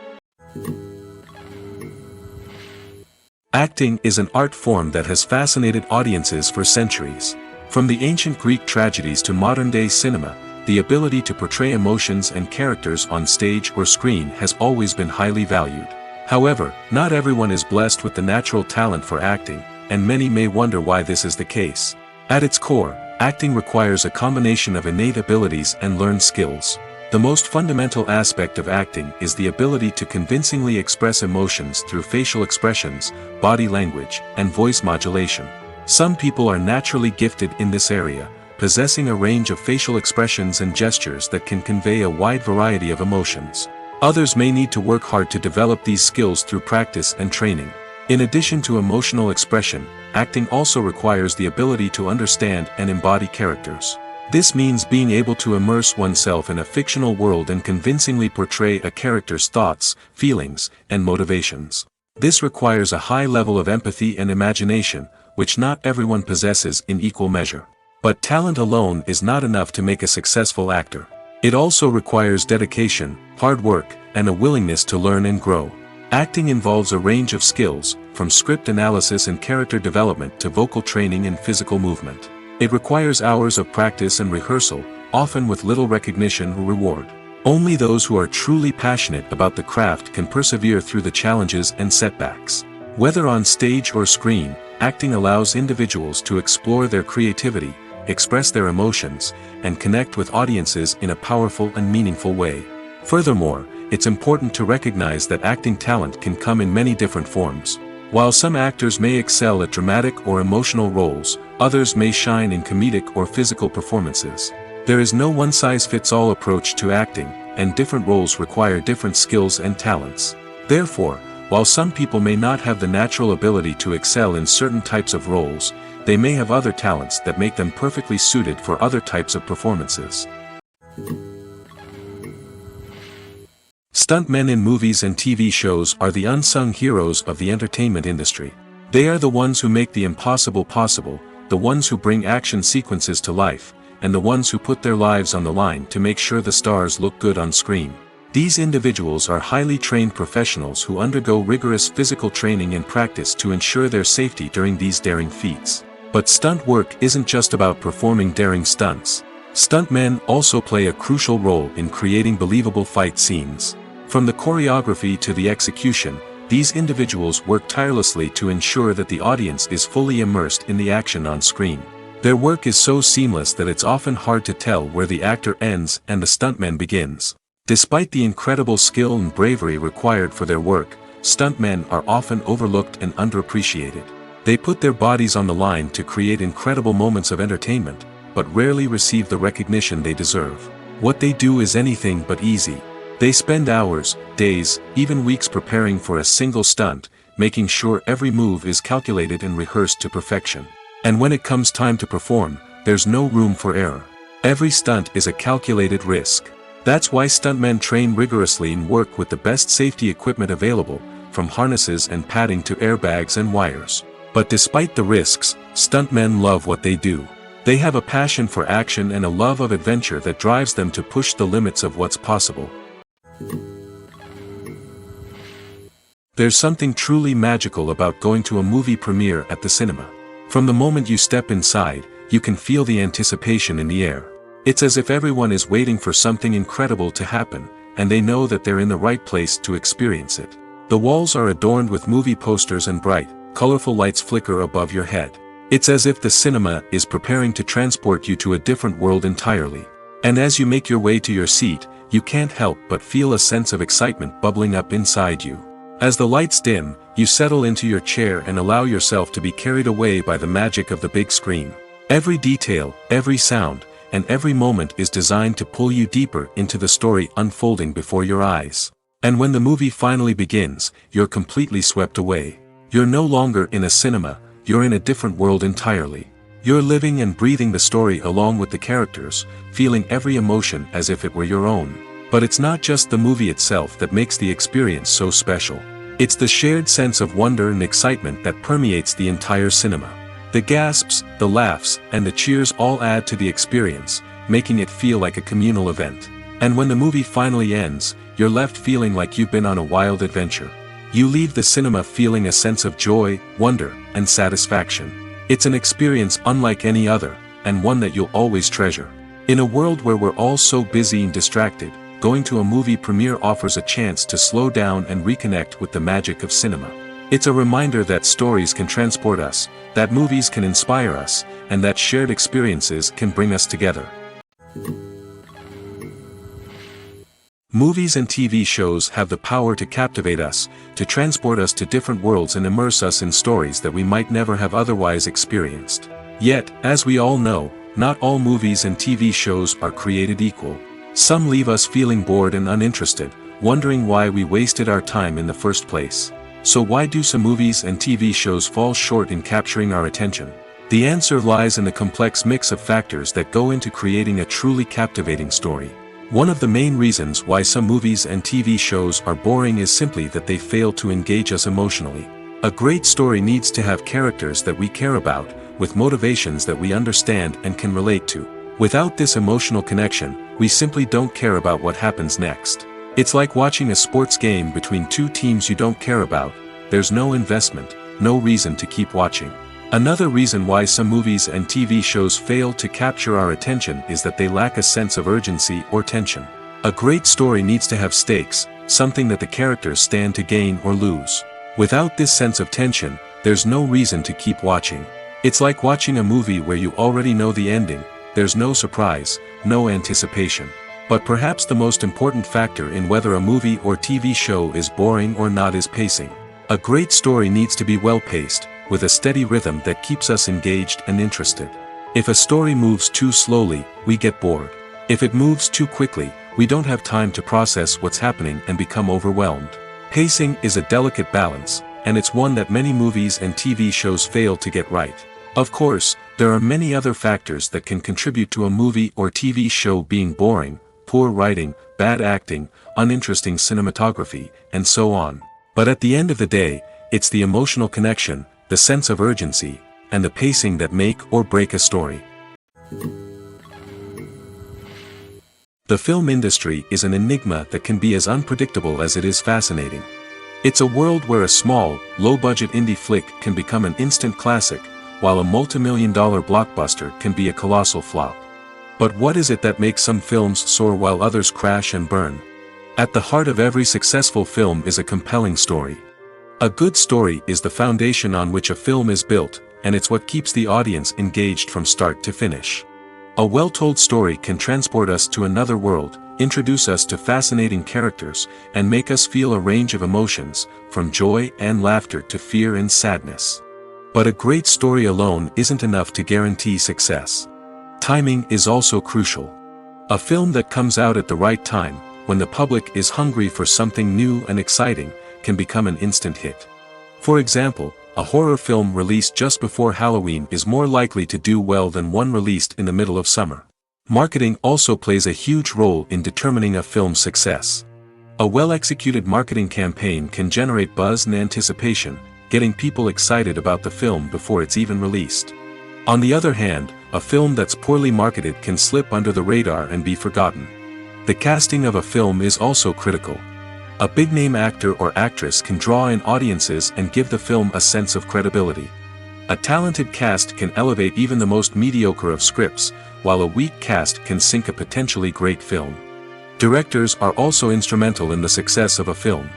Acting is an art form that has fascinated audiences for centuries. From the ancient Greek tragedies to modern-day cinema, the ability to portray emotions and characters on stage or screen has always been highly valued. However, not everyone is blessed with the natural talent for acting, and many may wonder why this is the case. At its core, acting requires a combination of innate abilities and learned skills. The most fundamental aspect of acting is the ability to convincingly express emotions through facial expressions, body language, and voice modulation. Some people are naturally gifted in this area, possessing a range of facial expressions and gestures that can convey a wide variety of emotions. Others may need to work hard to develop these skills through practice and training. In addition to emotional expression, acting also requires the ability to understand and embody characters. This means being able to immerse oneself in a fictional world and convincingly portray a character's thoughts, feelings, and motivations. This requires a high level of empathy and imagination, which not everyone possesses in equal measure. But talent alone is not enough to make a successful actor. It also requires dedication, hard work, and a willingness to learn and grow. Acting involves a range of skills, from script analysis and character development to vocal training and physical movement. It requires hours of practice and rehearsal, often with little recognition or reward. Only those who are truly passionate about the craft can persevere through the challenges and setbacks. Whether on stage or screen, acting allows individuals to explore their creativity, express their emotions, and connect with audiences in a powerful and meaningful way. Furthermore, it's important to recognize that acting talent can come in many different forms. While some actors may excel at dramatic or emotional roles, others may shine in comedic or physical performances. There is no one-size-fits-all approach to acting, and different roles require different skills and talents. Therefore, while some people may not have the natural ability to excel in certain types of roles, they may have other talents that make them perfectly suited for other types of performances. Stuntmen in movies and TV shows are the unsung heroes of the entertainment industry. They are the ones who make the impossible possible, the ones who bring action sequences to life, and the ones who put their lives on the line to make sure the stars look good on screen. These individuals are highly trained professionals who undergo rigorous physical training and practice to ensure their safety during these daring feats. But stunt work isn't just about performing daring stunts. Stuntmen also play a crucial role in creating believable fight scenes. From the choreography to the execution, these individuals work tirelessly to ensure that the audience is fully immersed in the action on screen. Their work is so seamless that it's often hard to tell where the actor ends and the stuntman begins. Despite the incredible skill and bravery required for their work, stuntmen are often overlooked and underappreciated. They put their bodies on the line to create incredible moments of entertainment, but rarely receive the recognition they deserve. What they do is anything but easy. They spend hours, days, even weeks preparing for a single stunt, making sure every move is calculated and rehearsed to perfection. And when it comes time to perform, there's no room for error. Every stunt is a calculated risk. That's why stuntmen train rigorously and work with the best safety equipment available, from harnesses and padding to airbags and wires. But despite the risks, stuntmen love what they do. They have a passion for action and a love of adventure that drives them to push the limits of what's possible. There's something truly magical about going to a movie premiere at the cinema. From the moment you step inside, you can feel the anticipation in the air. It's as if everyone is waiting for something incredible to happen, and they know that they're in the right place to experience it. The walls are adorned with movie posters and bright, colorful lights flicker above your head. It's as if the cinema is preparing to transport you to a different world entirely. And as you make your way to your seat, you can't help but feel a sense of excitement bubbling up inside you. As the lights dim, you settle into your chair and allow yourself to be carried away by the magic of the big screen. Every detail, every sound, and every moment is designed to pull you deeper into the story unfolding before your eyes. And when the movie finally begins, you're completely swept away. You're no longer in a cinema, you're in a different world entirely. You're living and breathing the story along with the characters, feeling every emotion as if it were your own. But it's not just the movie itself that makes the experience so special. It's the shared sense of wonder and excitement that permeates the entire cinema. The gasps, the laughs, and the cheers all add to the experience, making it feel like a communal event. And when the movie finally ends, you're left feeling like you've been on a wild adventure. You leave the cinema feeling a sense of joy, wonder, and satisfaction. It's an experience unlike any other, and one that you'll always treasure. In a world where we're all so busy and distracted, going to a movie premiere offers a chance to slow down and reconnect with the magic of cinema. It's a reminder that stories can transport us, that movies can inspire us, and that shared experiences can bring us together. Movies and TV shows have the power to captivate us, to transport us to different worlds and immerse us in stories that we might never have otherwise experienced. Yet, as we all know, not all movies and TV shows are created equal. Some leave us feeling bored and uninterested, wondering why we wasted our time in the first place. So why do some movies and TV shows fall short in capturing our attention? The answer lies in the complex mix of factors that go into creating a truly captivating story. One of the main reasons why some movies and TV shows are boring is simply that they fail to engage us emotionally. A great story needs to have characters that we care about, with motivations that we understand and can relate to. Without this emotional connection, we simply don't care about what happens next. It's like watching a sports game between two teams you don't care about. There's no investment, no reason to keep watching. Another reason why some movies and TV shows fail to capture our attention is that they lack a sense of urgency or tension. A great story needs to have stakes, something that the characters stand to gain or lose. Without this sense of tension, there's no reason to keep watching. It's like watching a movie where you already know the ending. There's no surprise, no anticipation. But perhaps the most important factor in whether a movie or TV show is boring or not is pacing. A great story needs to be well-paced, with a steady rhythm that keeps us engaged and interested. If a story moves too slowly, we get bored. If it moves too quickly, we don't have time to process what's happening and become overwhelmed. Pacing is a delicate balance, and it's one that many movies and TV shows fail to get right. Of course, there are many other factors that can contribute to a movie or TV show being boring: poor writing, bad acting, uninteresting cinematography, and so on. But at the end of the day, it's the emotional connection, the sense of urgency, and the pacing that make or break a story. The film industry is an enigma that can be as unpredictable as it is fascinating. It's a world where a small, low-budget indie flick can become an instant classic, while a multi-million-dollar blockbuster can be a colossal flop. But what is it that makes some films soar while others crash and burn? At the heart of every successful film is a compelling story. A good story is the foundation on which a film is built, and it's what keeps the audience engaged from start to finish. A well-told story can transport us to another world, introduce us to fascinating characters, and make us feel a range of emotions, from joy and laughter to fear and sadness. But a great story alone isn't enough to guarantee success. Timing is also crucial. A film that comes out at the right time, when the public is hungry for something new and exciting, can become an instant hit. For example, a horror film released just before Halloween is more likely to do well than one released in the middle of summer. Marketing also plays a huge role in determining a film's success. A well-executed marketing campaign can generate buzz and anticipation, getting people excited about the film before it's even released. On the other hand, a film that's poorly marketed can slip under the radar and be forgotten. The casting of a film is also critical. A big-name actor or actress can draw in audiences and give the film a sense of credibility. A talented cast can elevate even the most mediocre of scripts, while a weak cast can sink a potentially great film. Directors are also instrumental in the success of a film.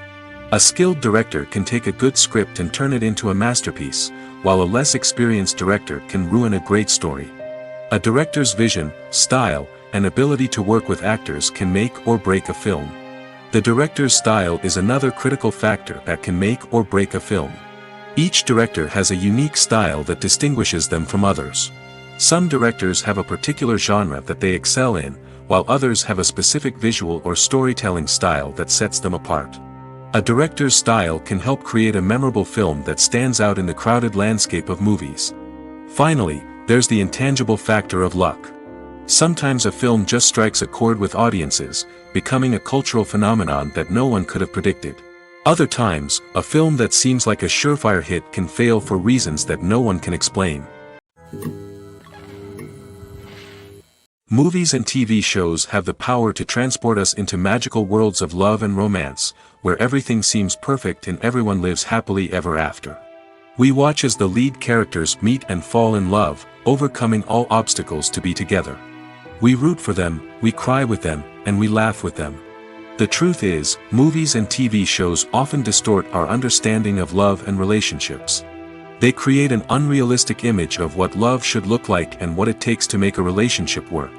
A skilled director can take a good script and turn it into a masterpiece, while a less experienced director can ruin a great story. A director's vision, style, and ability to work with actors can make or break a film. The director's style is another critical factor that can make or break a film. Each director has a unique style that distinguishes them from others. Some directors have a particular genre that they excel in, while others have a specific visual or storytelling style that sets them apart. A director's style can help create a memorable film that stands out in the crowded landscape of movies. Finally, there's the intangible factor of luck. Sometimes a film just strikes a chord with audiences, becoming a cultural phenomenon that no one could have predicted. Other times, a film that seems like a surefire hit can fail for reasons that no one can explain. Movies and TV shows have the power to transport us into magical worlds of love and romance, where everything seems perfect and everyone lives happily ever after. We watch as the lead characters meet and fall in love, overcoming all obstacles to be together. We root for them, we cry with them, and we laugh with them. The truth is, movies and TV shows often distort our understanding of love and relationships. They create an unrealistic image of what love should look like and what it takes to make a relationship work.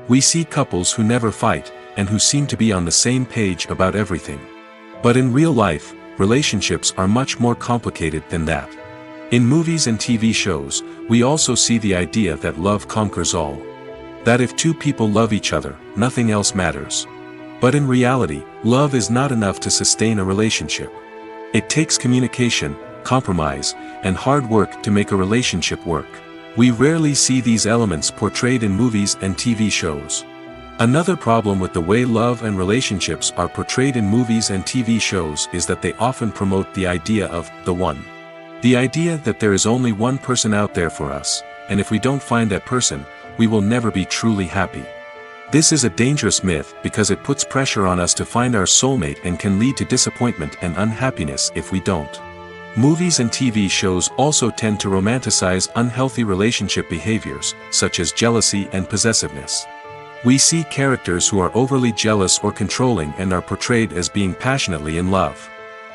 We see couples who never fight, and who seem to be on the same page about everything. But in real life, relationships are much more complicated than that. In movies and TV shows, we also see the idea that love conquers all. That if two people love each other, nothing else matters. But in reality, love is not enough to sustain a relationship. It takes communication, compromise, and hard work to make a relationship work. We rarely see these elements portrayed in movies and TV shows. Another problem with the way love and relationships are portrayed in movies and TV shows is that they often promote the idea of the one. The idea that there is only one person out there for us, and if we don't find that person, we will never be truly happy. This is a dangerous myth because it puts pressure on us to find our soulmate and can lead to disappointment and unhappiness if we don't. Movies and TV shows also tend to romanticize unhealthy relationship behaviors, such as jealousy and possessiveness. We see characters who are overly jealous or controlling and are portrayed as being passionately in love.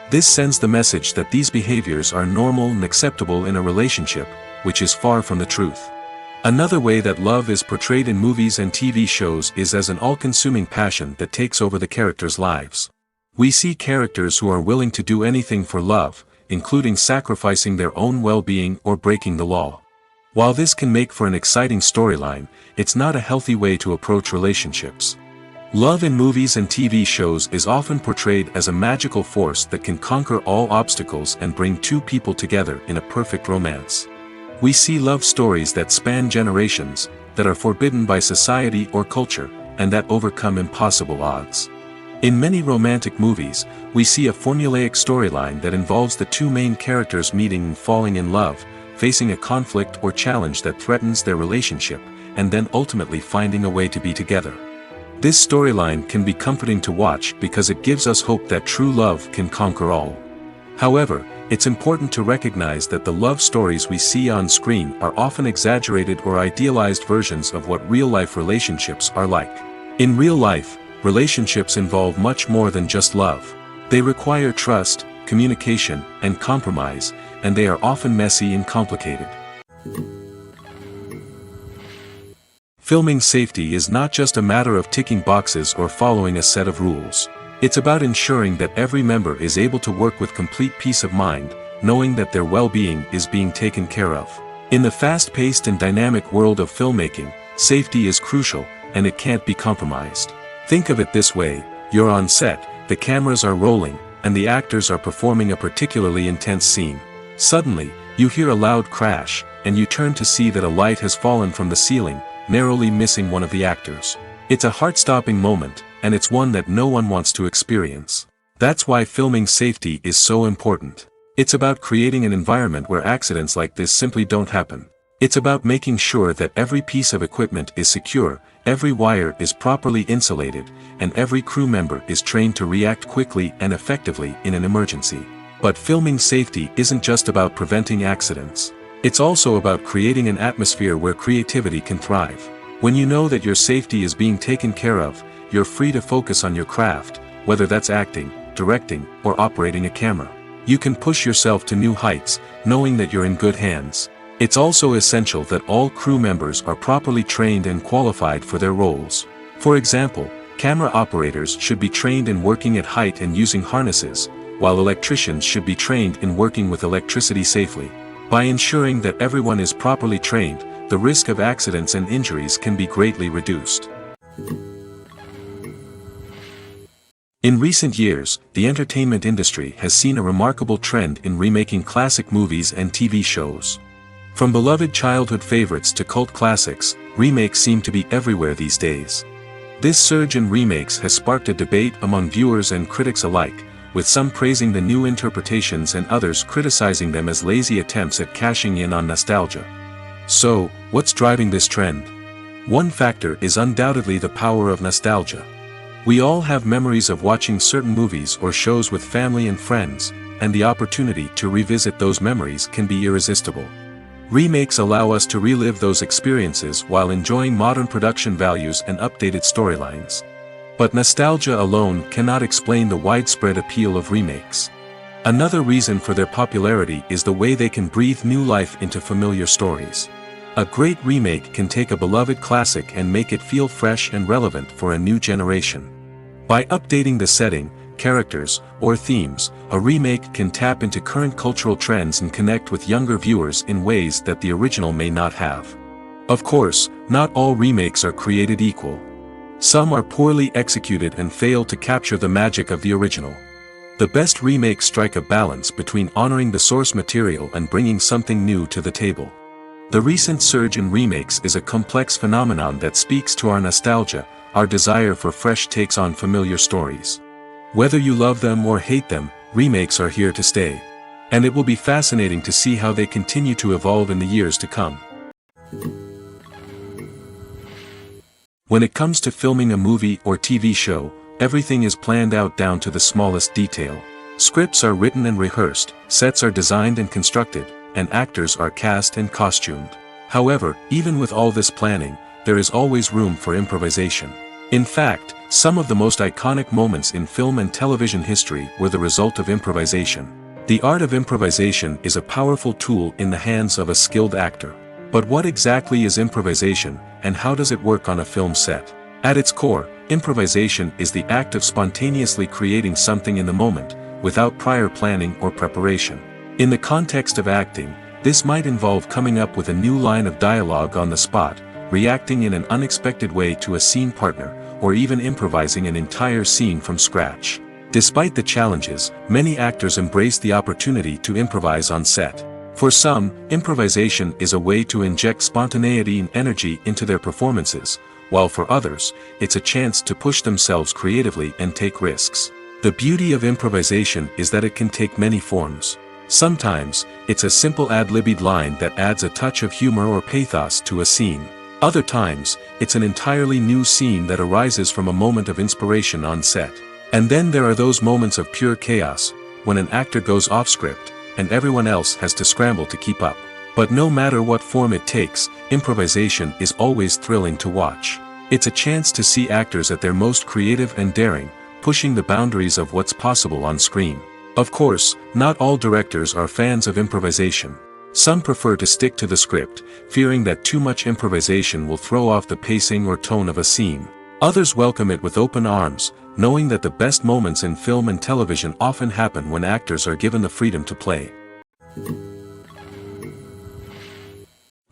This sends the message that these behaviors are normal and acceptable in a relationship, which is far from the truth. Another way that love is portrayed in movies and TV shows is as an all-consuming passion that takes over the characters' lives. We see characters who are willing to do anything for love, including sacrificing their own well-being or breaking the law. While this can make for an exciting storyline, it's not a healthy way to approach relationships. Love in movies and TV shows is often portrayed as a magical force that can conquer all obstacles and bring two people together in a perfect romance. We see love stories that span generations, that are forbidden by society or culture, and that overcome impossible odds. In many romantic movies, we see a formulaic storyline that involves the two main characters meeting and falling in love, facing a conflict or challenge that threatens their relationship, and then ultimately finding a way to be together. This storyline can be comforting to watch because it gives us hope that true love can conquer all. However, it's important to recognize that the love stories we see on screen are often exaggerated or idealized versions of what real-life relationships are like. In real life, relationships involve much more than just love. They require trust, communication, and compromise, and they are often messy and complicated. Filming safety is not just a matter of ticking boxes or following a set of rules. It's about ensuring that every member is able to work with complete peace of mind, knowing that their well-being is being taken care of. In the fast-paced and dynamic world of filmmaking, safety is crucial, and it can't be compromised. Think of it this way: you're on set, the cameras are rolling, and the actors are performing a particularly intense scene. Suddenly, you hear a loud crash, and you turn to see that a light has fallen from the ceiling, narrowly missing one of the actors. It's a heart-stopping moment, and it's one that no one wants to experience. That's why filming safety is so important. It's about creating an environment where accidents like this simply don't happen. It's about making sure that every piece of equipment is secure, every wire is properly insulated, and every crew member is trained to react quickly and effectively in an emergency. But filming safety isn't just about preventing accidents. It's also about creating an atmosphere where creativity can thrive. When you know that your safety is being taken care of, you're free to focus on your craft, whether that's acting, directing, or operating a camera. You can push yourself to new heights, knowing that you're in good hands. It's also essential that all crew members are properly trained and qualified for their roles. For example, camera operators should be trained in working at height and using harnesses, while electricians should be trained in working with electricity safely. By ensuring that everyone is properly trained, the risk of accidents and injuries can be greatly reduced. In recent years, the entertainment industry has seen a remarkable trend in remaking classic movies and TV shows. From beloved childhood favorites to cult classics, remakes seem to be everywhere these days. This surge in remakes has sparked a debate among viewers and critics alike, with some praising the new interpretations and others criticizing them as lazy attempts at cashing in on nostalgia. So, what's driving this trend? One factor is undoubtedly the power of nostalgia. We all have memories of watching certain movies or shows with family and friends, and the opportunity to revisit those memories can be irresistible. Remakes allow us to relive those experiences while enjoying modern production values and updated storylines. But nostalgia alone cannot explain the widespread appeal of remakes. Another reason for their popularity is the way they can breathe new life into familiar stories. A great remake can take a beloved classic and make it feel fresh and relevant for a new generation. By updating the setting, characters, or themes, a remake can tap into current cultural trends and connect with younger viewers in ways that the original may not have. Of course, not all remakes are created equal. Some are poorly executed and fail to capture the magic of the original. The best remakes strike a balance between honoring the source material and bringing something new to the table. The recent surge in remakes is a complex phenomenon that speaks to our nostalgia, our desire for fresh takes on familiar stories. Whether you love them or hate them, remakes are here to stay. And it will be fascinating to see how they continue to evolve in the years to come. When it comes to filming a movie or TV show, everything is planned out down to the smallest detail. Scripts are written and rehearsed, sets are designed and constructed, and actors are cast and costumed. However, even with all this planning, there is always room for improvisation. In fact, some of the most iconic moments in film and television history were the result of improvisation. The art of improvisation is a powerful tool in the hands of a skilled actor. But what exactly is improvisation, and how does it work on a film set? At its core, improvisation is the act of spontaneously creating something in the moment, without prior planning or preparation. In the context of acting, this might involve coming up with a new line of dialogue on the spot, reacting in an unexpected way to a scene partner, or even improvising an entire scene from scratch. Despite the challenges, many actors embrace the opportunity to improvise on set. For some, improvisation is a way to inject spontaneity and energy into their performances, while for others, it's a chance to push themselves creatively and take risks. The beauty of improvisation is that it can take many forms. Sometimes, it's a simple ad-libbed line that adds a touch of humor or pathos to a scene. Other times, it's an entirely new scene that arises from a moment of inspiration on set. And then there are those moments of pure chaos, when an actor goes off script, and everyone else has to scramble to keep up. But no matter what form it takes, improvisation is always thrilling to watch. It's a chance to see actors at their most creative and daring, pushing the boundaries of what's possible on screen. Of course, not all directors are fans of improvisation. Some prefer to stick to the script, fearing that too much improvisation will throw off the pacing or tone of a scene. Others welcome it with open arms, knowing that the best moments in film and television often happen when actors are given the freedom to play.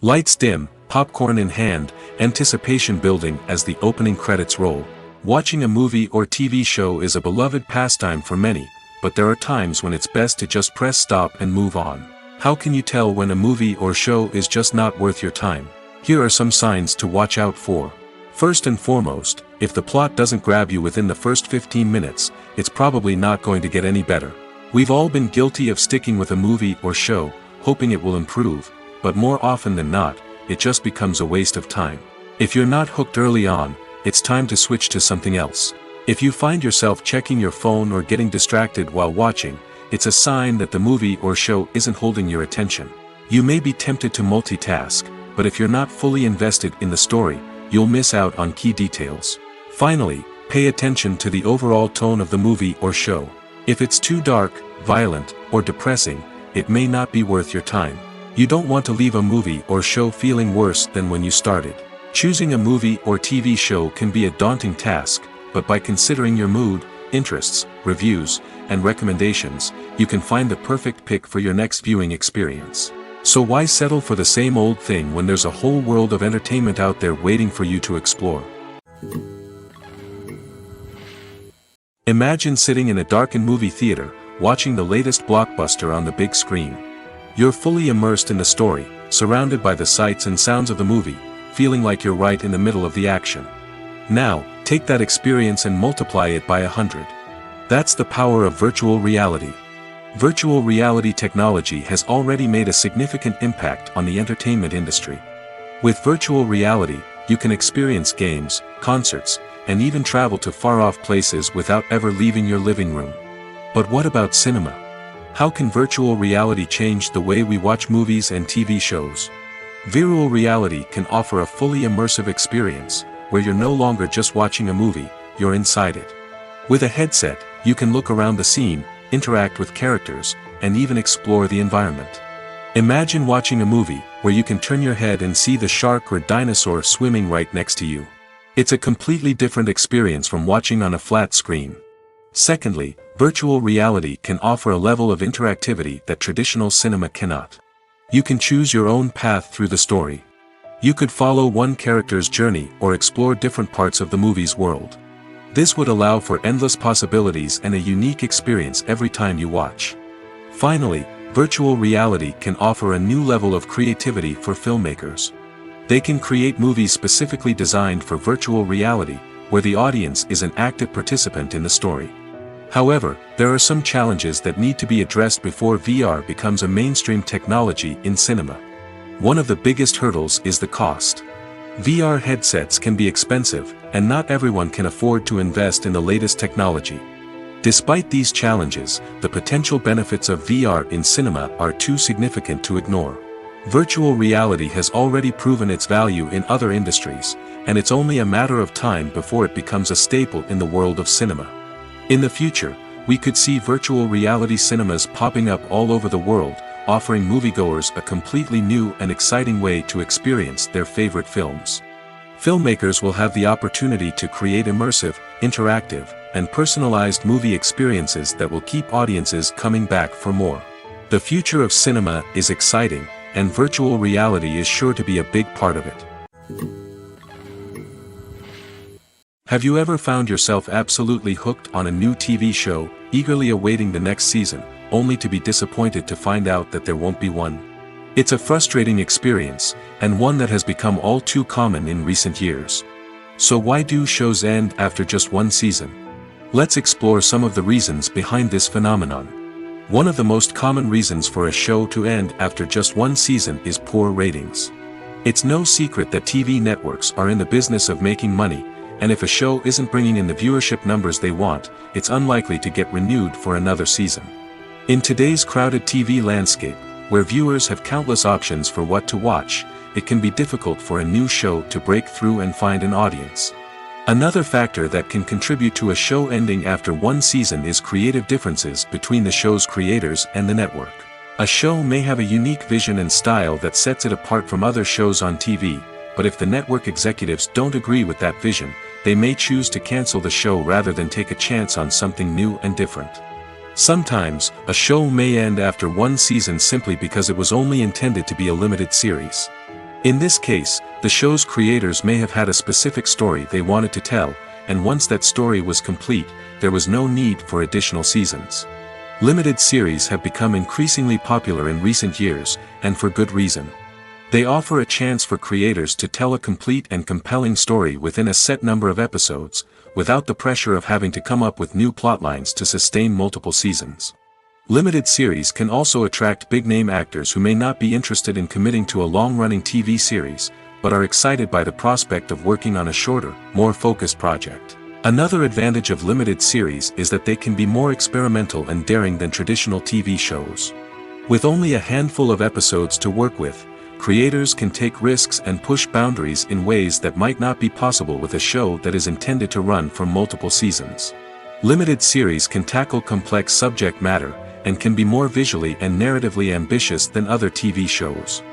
Lights dim, popcorn in hand, anticipation building as the opening credits roll. Watching a movie or TV show is a beloved pastime for many, but there are times when it's best to just press stop and move on. How can you tell when a movie or show is just not worth your time? Here are some signs to watch out for. First and foremost, if the plot doesn't grab you within the first 15 minutes, it's probably not going to get any better. We've all been guilty of sticking with a movie or show, hoping it will improve, but more often than not, it just becomes a waste of time. If you're not hooked early on, it's time to switch to something else. If you find yourself checking your phone or getting distracted while watching, it's a sign that the movie or show isn't holding your attention. You may be tempted to multitask, but if you're not fully invested in the story, you'll miss out on key details. Finally, pay attention to the overall tone of the movie or show. If it's too dark, violent, or depressing, it may not be worth your time. You don't want to leave a movie or show feeling worse than when you started. Choosing a movie or TV show can be a daunting task, but by considering your mood, interests, reviews, and recommendations, you can find the perfect pick for your next viewing experience. So why settle for the same old thing when there's a whole world of entertainment out there waiting for you to explore? Imagine sitting in a darkened movie theater, watching the latest blockbuster on the big screen. You're fully immersed in the story, surrounded by the sights and sounds of the movie, feeling like you're right in the middle of the action. Now, take that experience and multiply it by 100. That's the power of virtual reality. Virtual reality technology has already made a significant impact on the entertainment industry. With virtual reality, you can experience games, concerts, and even travel to far-off places without ever leaving your living room. But what about cinema? How can virtual reality change the way we watch movies and TV shows? Virtual reality can offer a fully immersive experience, where you're no longer just watching a movie, you're inside it. With a headset, you can look around the scene, interact with characters, and even explore the environment. Imagine watching a movie where you can turn your head and see the shark or dinosaur swimming right next to you. It's a completely different experience from watching on a flat screen. Secondly, virtual reality can offer a level of interactivity that traditional cinema cannot. You can choose your own path through the story. You could follow one character's journey or explore different parts of the movie's world. This would allow for endless possibilities and a unique experience every time you watch. Finally, virtual reality can offer a new level of creativity for filmmakers. They can create movies specifically designed for virtual reality, where the audience is an active participant in the story. However, there are some challenges that need to be addressed before VR becomes a mainstream technology in cinema. One of the biggest hurdles is the cost. VR headsets can be expensive, and not everyone can afford to invest in the latest technology. Despite these challenges, the potential benefits of VR in cinema are too significant to ignore. Virtual reality has already proven its value in other industries, and it's only a matter of time before it becomes a staple in the world of cinema. In the future, we could see virtual reality cinemas popping up all over the world, offering moviegoers a completely new and exciting way to experience their favorite films. Filmmakers will have the opportunity to create immersive, interactive, and personalized movie experiences that will keep audiences coming back for more. The future of cinema is exciting, and virtual reality is sure to be a big part of it. Have you ever found yourself absolutely hooked on a new TV show, eagerly awaiting the next season, only to be disappointed to find out that there won't be one? It's a frustrating experience, and one that has become all too common in recent years. So why do shows end after just one season? Let's explore some of the reasons behind this phenomenon. One of the most common reasons for a show to end after just one season is poor ratings. It's no secret that TV networks are in the business of making money, and if a show isn't bringing in the viewership numbers they want, it's unlikely to get renewed for another season. In today's crowded TV landscape, where viewers have countless options for what to watch, it can be difficult for a new show to break through and find an audience. Another factor that can contribute to a show ending after one season is creative differences between the show's creators and the network. A show may have a unique vision and style that sets it apart from other shows on TV, but if the network executives don't agree with that vision, they may choose to cancel the show rather than take a chance on something new and different. Sometimes, a show may end after one season simply because it was only intended to be a limited series. In this case, the show's creators may have had a specific story they wanted to tell, and once that story was complete, there was no need for additional seasons. Limited series have become increasingly popular in recent years, and for good reason. They offer a chance for creators to tell a complete and compelling story within a set number of episodes, without the pressure of having to come up with new plotlines to sustain multiple seasons. Limited series can also attract big-name actors who may not be interested in committing to a long-running TV series, but are excited by the prospect of working on a shorter, more focused project. Another advantage of limited series is that they can be more experimental and daring than traditional TV shows. With only a handful of episodes to work with, creators can take risks and push boundaries in ways that might not be possible with a show that is intended to run for multiple seasons. Limited series can tackle complex subject matter, and can be more visually and narratively ambitious than other TV shows.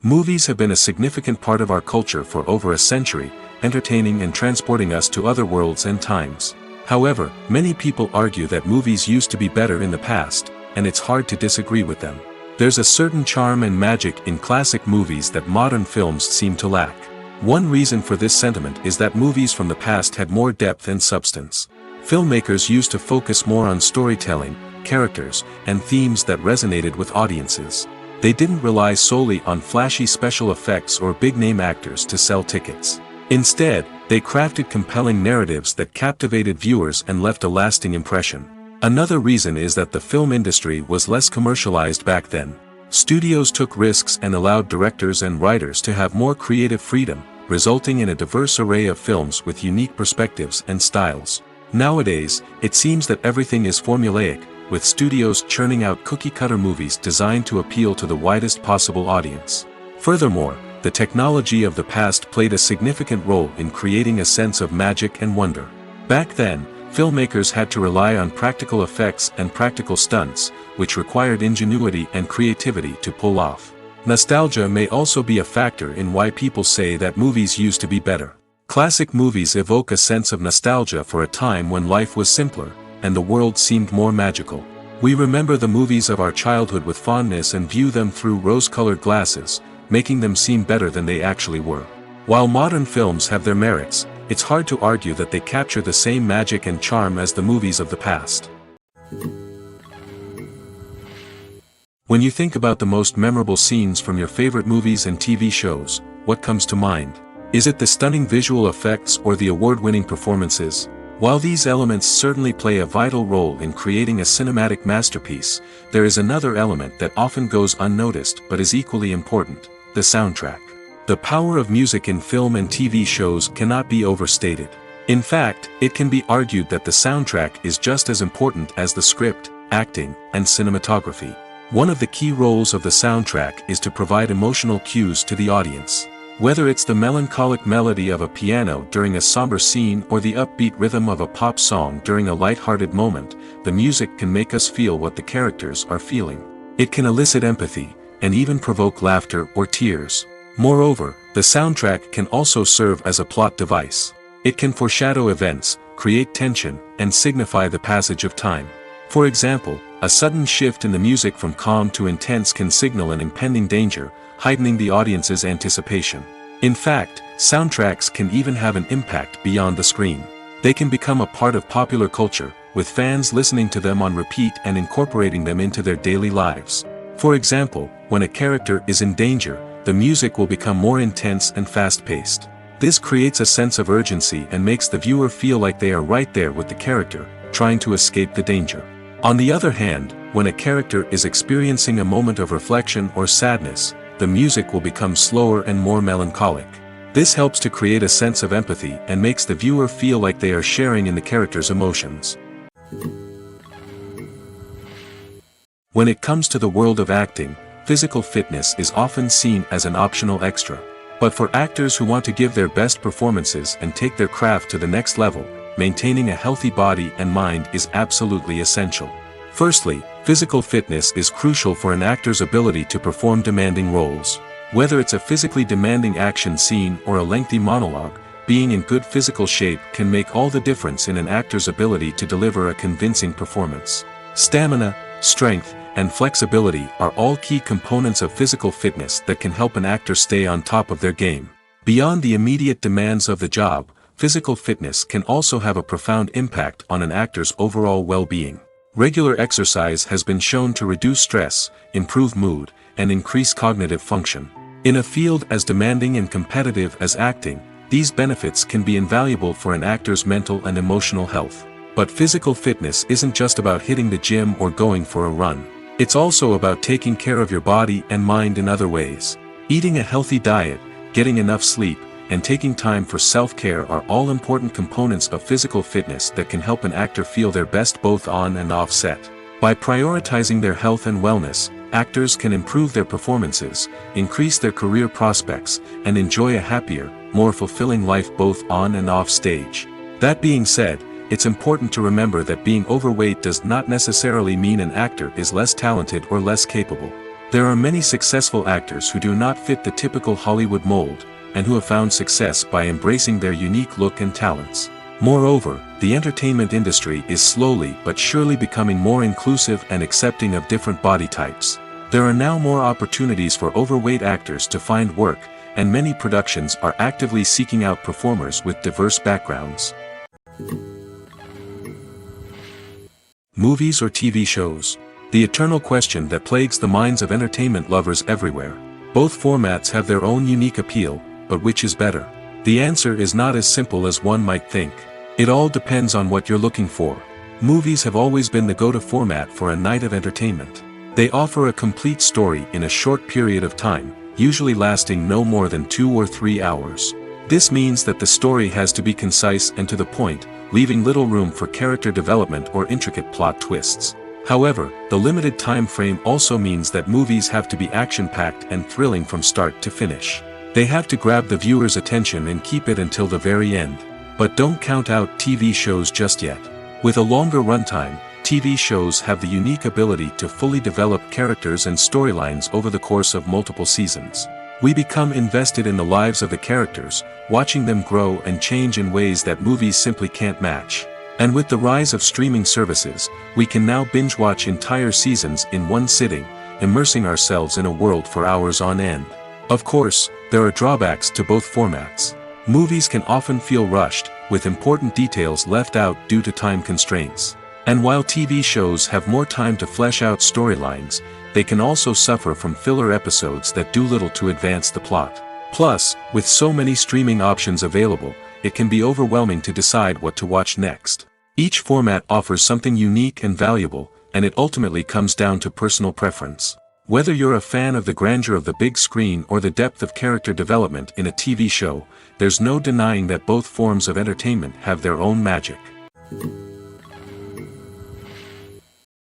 Movies have been a significant part of our culture for over a century, entertaining and transporting us to other worlds and times. However, many people argue that movies used to be better in the past, and it's hard to disagree with them. There's a certain charm and magic in classic movies that modern films seem to lack. One reason for this sentiment is that movies from the past had more depth and substance. Filmmakers used to focus more on storytelling, characters, and themes that resonated with audiences. They didn't rely solely on flashy special effects or big-name actors to sell tickets. Instead, they crafted compelling narratives that captivated viewers and left a lasting impression. Another reason is that the film industry was less commercialized back then. Studios took risks and allowed directors and writers to have more creative freedom, resulting in a diverse array of films with unique perspectives and styles. Nowadays, it seems that everything is formulaic, with studios churning out cookie-cutter movies designed to appeal to the widest possible audience. Furthermore, the technology of the past played a significant role in creating a sense of magic and wonder. Back then, filmmakers had to rely on practical effects and practical stunts, which required ingenuity and creativity to pull off. Nostalgia may also be a factor in why people say that movies used to be better. Classic movies evoke a sense of nostalgia for a time when life was simpler, and the world seemed more magical. We remember the movies of our childhood with fondness and view them through rose-colored glasses, making them seem better than they actually were. While modern films have their merits, it's hard to argue that they capture the same magic and charm as the movies of the past. When you think about the most memorable scenes from your favorite movies and TV shows, what comes to mind? Is it the stunning visual effects or the award-winning performances? While these elements certainly play a vital role in creating a cinematic masterpiece, there is another element that often goes unnoticed but is equally important: the soundtrack. The power of music in film and TV shows cannot be overstated. In fact, it can be argued that the soundtrack is just as important as the script, acting, and cinematography. One of the key roles of the soundtrack is to provide emotional cues to the audience. Whether it's the melancholic melody of a piano during a somber scene or the upbeat rhythm of a pop song during a light-hearted moment, the music can make us feel what the characters are feeling. It can elicit empathy, and even provoke laughter or tears. Moreover, the soundtrack can also serve as a plot device. It can foreshadow events, create tension, and signify the passage of time. For example, a sudden shift in the music from calm to intense can signal an impending danger, heightening the audience's anticipation. In fact, soundtracks can even have an impact beyond the screen. They can become a part of popular culture, with fans listening to them on repeat and incorporating them into their daily lives. For example, when a character is in danger, the music will become more intense and fast-paced. This creates a sense of urgency and makes the viewer feel like they are right there with the character, trying to escape the danger. On the other hand, when a character is experiencing a moment of reflection or sadness, the music will become slower and more melancholic. This helps to create a sense of empathy and makes the viewer feel like they are sharing in the character's emotions. When it comes to the world of acting, physical fitness is often seen as an optional extra. But for actors who want to give their best performances and take their craft to the next level, maintaining a healthy body and mind is absolutely essential. Firstly, physical fitness is crucial for an actor's ability to perform demanding roles. Whether it's a physically demanding action scene or a lengthy monologue, being in good physical shape can make all the difference in an actor's ability to deliver a convincing performance. Stamina, strength, and flexibility are all key components of physical fitness that can help an actor stay on top of their game. Beyond the immediate demands of the job, physical fitness can also have a profound impact on an actor's overall well-being. Regular exercise has been shown to reduce stress, improve mood, and increase cognitive function. In a field as demanding and competitive as acting, these benefits can be invaluable for an actor's mental and emotional health. But physical fitness isn't just about hitting the gym or going for a run. It's also about taking care of your body and mind in other ways. Eating a healthy diet, getting enough sleep, and taking time for self-care are all important components of physical fitness that can help an actor feel their best both on and off set. By prioritizing their health and wellness, actors can improve their performances, increase their career prospects, and enjoy a happier, more fulfilling life both on and off stage. That being said, it's important to remember that being overweight does not necessarily mean an actor is less talented or less capable. There are many successful actors who do not fit the typical Hollywood mold, and who have found success by embracing their unique look and talents. Moreover, the entertainment industry is slowly but surely becoming more inclusive and accepting of different body types. There are now more opportunities for overweight actors to find work, and many productions are actively seeking out performers with diverse backgrounds. Movies or TV shows? The eternal question that plagues the minds of entertainment lovers everywhere. Both formats have their own unique appeal, but which is better? The answer is not as simple as one might think. It all depends on what you're looking for. Movies have always been the go-to format for a night of entertainment. They offer a complete story in a short period of time, usually lasting no more than 2 or 3 hours. This means that the story has to be concise and to the point, leaving little room for character development or intricate plot twists. However, the limited time frame also means that movies have to be action-packed and thrilling from start to finish. They have to grab the viewer's attention and keep it until the very end. But don't count out TV shows just yet. With a longer runtime, TV shows have the unique ability to fully develop characters and storylines over the course of multiple seasons. We become invested in the lives of the characters, watching them grow and change in ways that movies simply can't match. And with the rise of streaming services, we can now binge-watch entire seasons in one sitting, immersing ourselves in a world for hours on end. Of course, there are drawbacks to both formats. Movies can often feel rushed, with important details left out due to time constraints. And while TV shows have more time to flesh out storylines, they can also suffer from filler episodes that do little to advance the plot. Plus, with so many streaming options available, it can be overwhelming to decide what to watch next. Each format offers something unique and valuable, and it ultimately comes down to personal preference. Whether you're a fan of the grandeur of the big screen or the depth of character development in a TV show, there's no denying that both forms of entertainment have their own magic.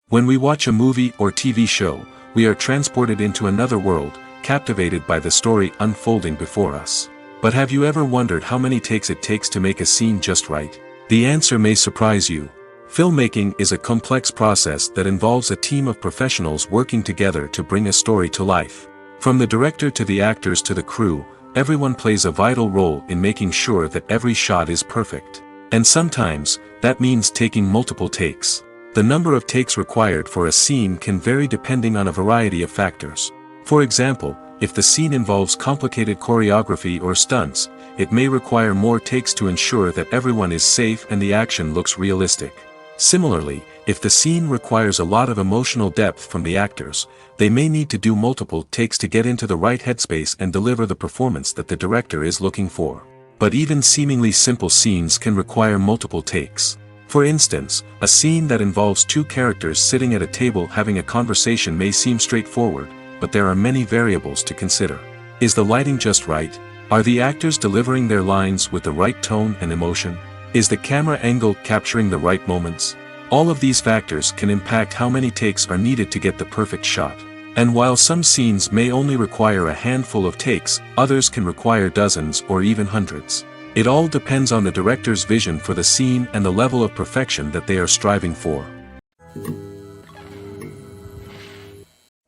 When we watch a movie or TV show, we are transported into another world, captivated by the story unfolding before us. But have you ever wondered how many takes it takes to make a scene just right? The answer may surprise you. Filmmaking is a complex process that involves a team of professionals working together to bring a story to life. From the director to the actors to the crew, everyone plays a vital role in making sure that every shot is perfect. And sometimes, that means taking multiple takes. The number of takes required for a scene can vary depending on a variety of factors. For example, if the scene involves complicated choreography or stunts, it may require more takes to ensure that everyone is safe and the action looks realistic. Similarly, if the scene requires a lot of emotional depth from the actors, they may need to do multiple takes to get into the right headspace and deliver the performance that the director is looking for. But even seemingly simple scenes can require multiple takes. For instance, a scene that involves two characters sitting at a table having a conversation may seem straightforward, but there are many variables to consider. Is the lighting just right? Are the actors delivering their lines with the right tone and emotion? Is the camera angle capturing the right moments? All of these factors can impact how many takes are needed to get the perfect shot. And while some scenes may only require a handful of takes, others can require dozens or even hundreds. It all depends on the director's vision for the scene and the level of perfection that they are striving for.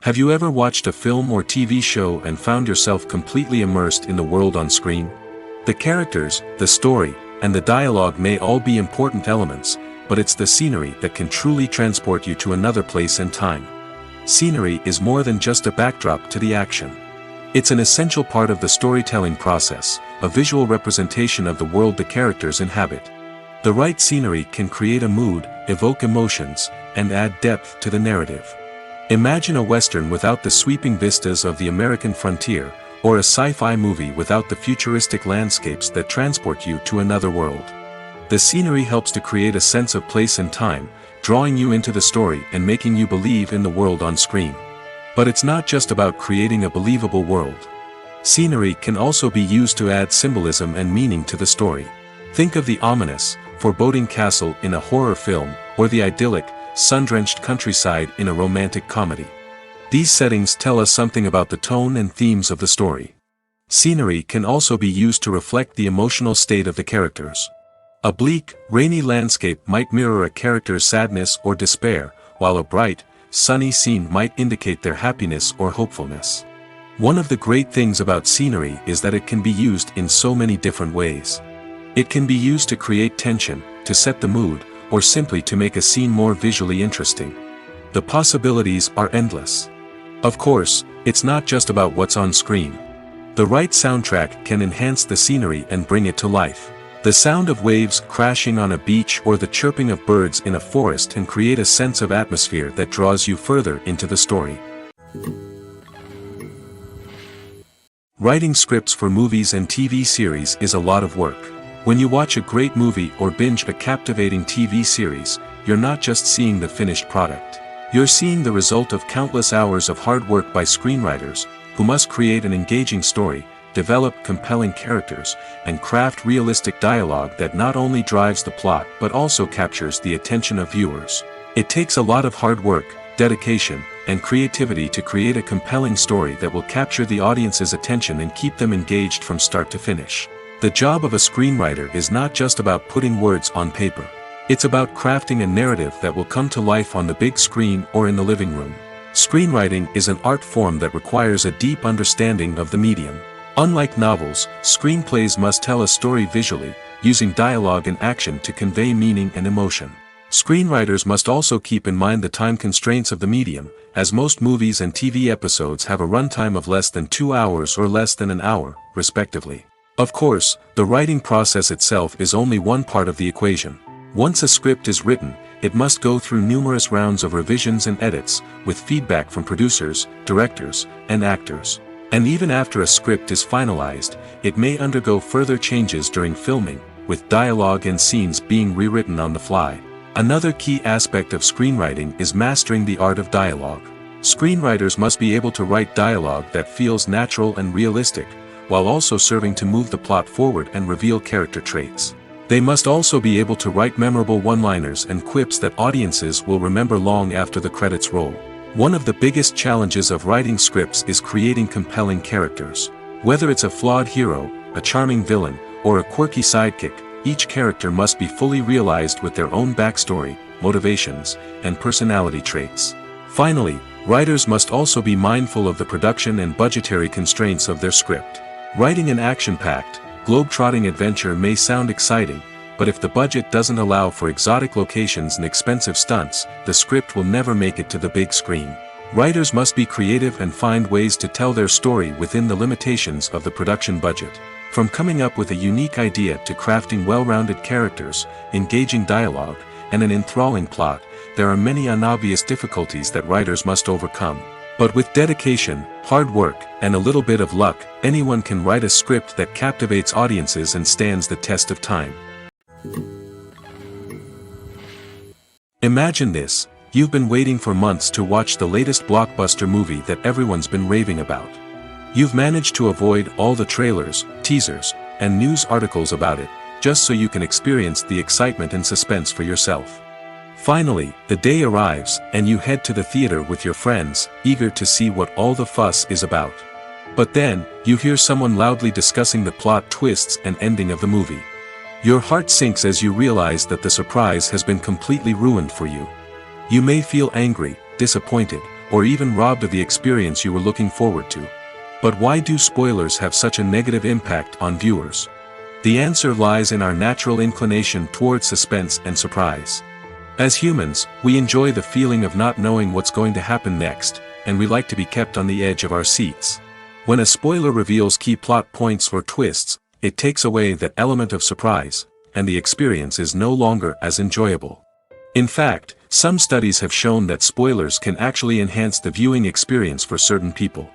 Have you ever watched a film or TV show and found yourself completely immersed in the world on screen? The characters, the story, and the dialogue may all be important elements, but it's the scenery that can truly transport you to another place and time. Scenery is more than just a backdrop to the action. It's an essential part of the storytelling process, a visual representation of the world the characters inhabit. The right scenery can create a mood, evoke emotions, and add depth to the narrative. Imagine a Western without the sweeping vistas of the American frontier, or a sci-fi movie without the futuristic landscapes that transport you to another world. The scenery helps to create a sense of place and time, drawing you into the story and making you believe in the world on screen. But it's not just about creating a believable world. Scenery can also be used to add symbolism and meaning to the story. Think of the ominous, foreboding castle in a horror film, or the idyllic, sun-drenched countryside in a romantic comedy. These settings tell us something about the tone and themes of the story. Scenery can also be used to reflect the emotional state of the characters. A bleak, rainy landscape might mirror a character's sadness or despair, while a bright, sunny scene might indicate their happiness or hopefulness. One of the great things about scenery is that it can be used in so many different ways. It can be used to create tension, to set the mood, or simply to make a scene more visually interesting. The possibilities are endless. Of course, it's not just about what's on screen. The right soundtrack can enhance the scenery and bring it to life. The sound of waves crashing on a beach or the chirping of birds in a forest can create a sense of atmosphere that draws you further into the story. Writing scripts for movies and TV series is a lot of work. When you watch a great movie or binge a captivating TV series, you're not just seeing the finished product. You're seeing the result of countless hours of hard work by screenwriters, who must create an engaging story, develop compelling characters, and craft realistic dialogue that not only drives the plot but also captures the attention of viewers. It takes a lot of hard work, dedication, and creativity to create a compelling story that will capture the audience's attention and keep them engaged from start to finish. The job of a screenwriter is not just about putting words on paper. It's about crafting a narrative that will come to life on the big screen or in the living room. Screenwriting is an art form that requires a deep understanding of the medium. Unlike novels, screenplays must tell a story visually, using dialogue and action to convey meaning and emotion. Screenwriters must also keep in mind the time constraints of the medium, as most movies and TV episodes have a runtime of less than 2 hours or less than an hour, respectively. Of course, the writing process itself is only one part of the equation. Once a script is written, it must go through numerous rounds of revisions and edits, with feedback from producers, directors, and actors. And even after a script is finalized, it may undergo further changes during filming, with dialogue and scenes being rewritten on the fly. Another key aspect of screenwriting is mastering the art of dialogue. Screenwriters must be able to write dialogue that feels natural and realistic, while also serving to move the plot forward and reveal character traits. They must also be able to write memorable one-liners and quips that audiences will remember long after the credits roll. One of the biggest challenges of writing scripts is creating compelling characters. Whether it's a flawed hero, a charming villain, or a quirky sidekick, each character must be fully realized with their own backstory, motivations, and personality traits. Finally, writers must also be mindful of the production and budgetary constraints of their script. Writing an action-packed, globe-trotting adventure may sound exciting, but if the budget doesn't allow for exotic locations and expensive stunts, the script will never make it to the big screen. Writers must be creative and find ways to tell their story within the limitations of the production budget. From coming up with a unique idea to crafting well-rounded characters, engaging dialogue, and an enthralling plot, there are many unobvious difficulties that writers must overcome. But with dedication, hard work, and a little bit of luck, anyone can write a script that captivates audiences and stands the test of time. Imagine this: you've been waiting for months to watch the latest blockbuster movie that everyone's been raving about. You've managed to avoid all the trailers, teasers, and news articles about it, just so you can experience the excitement and suspense for yourself. Finally, the day arrives, and you head to the theater with your friends, eager to see what all the fuss is about. But then, you hear someone loudly discussing the plot twists and ending of the movie. Your heart sinks as you realize that the surprise has been completely ruined for you. You may feel angry, disappointed, or even robbed of the experience you were looking forward to. But why do spoilers have such a negative impact on viewers? The answer lies in our natural inclination towards suspense and surprise. As humans, we enjoy the feeling of not knowing what's going to happen next, and we like to be kept on the edge of our seats. When a spoiler reveals key plot points or twists, it takes away that element of surprise, and the experience is no longer as enjoyable. In fact, some studies have shown that spoilers can actually enhance the viewing experience for certain people.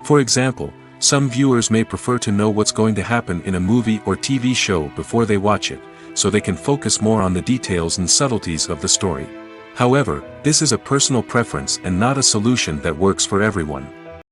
For example, some viewers may prefer to know what's going to happen in a movie or TV show before they watch it, so they can focus more on the details and subtleties of the story. However, this is a personal preference and not a solution that works for everyone.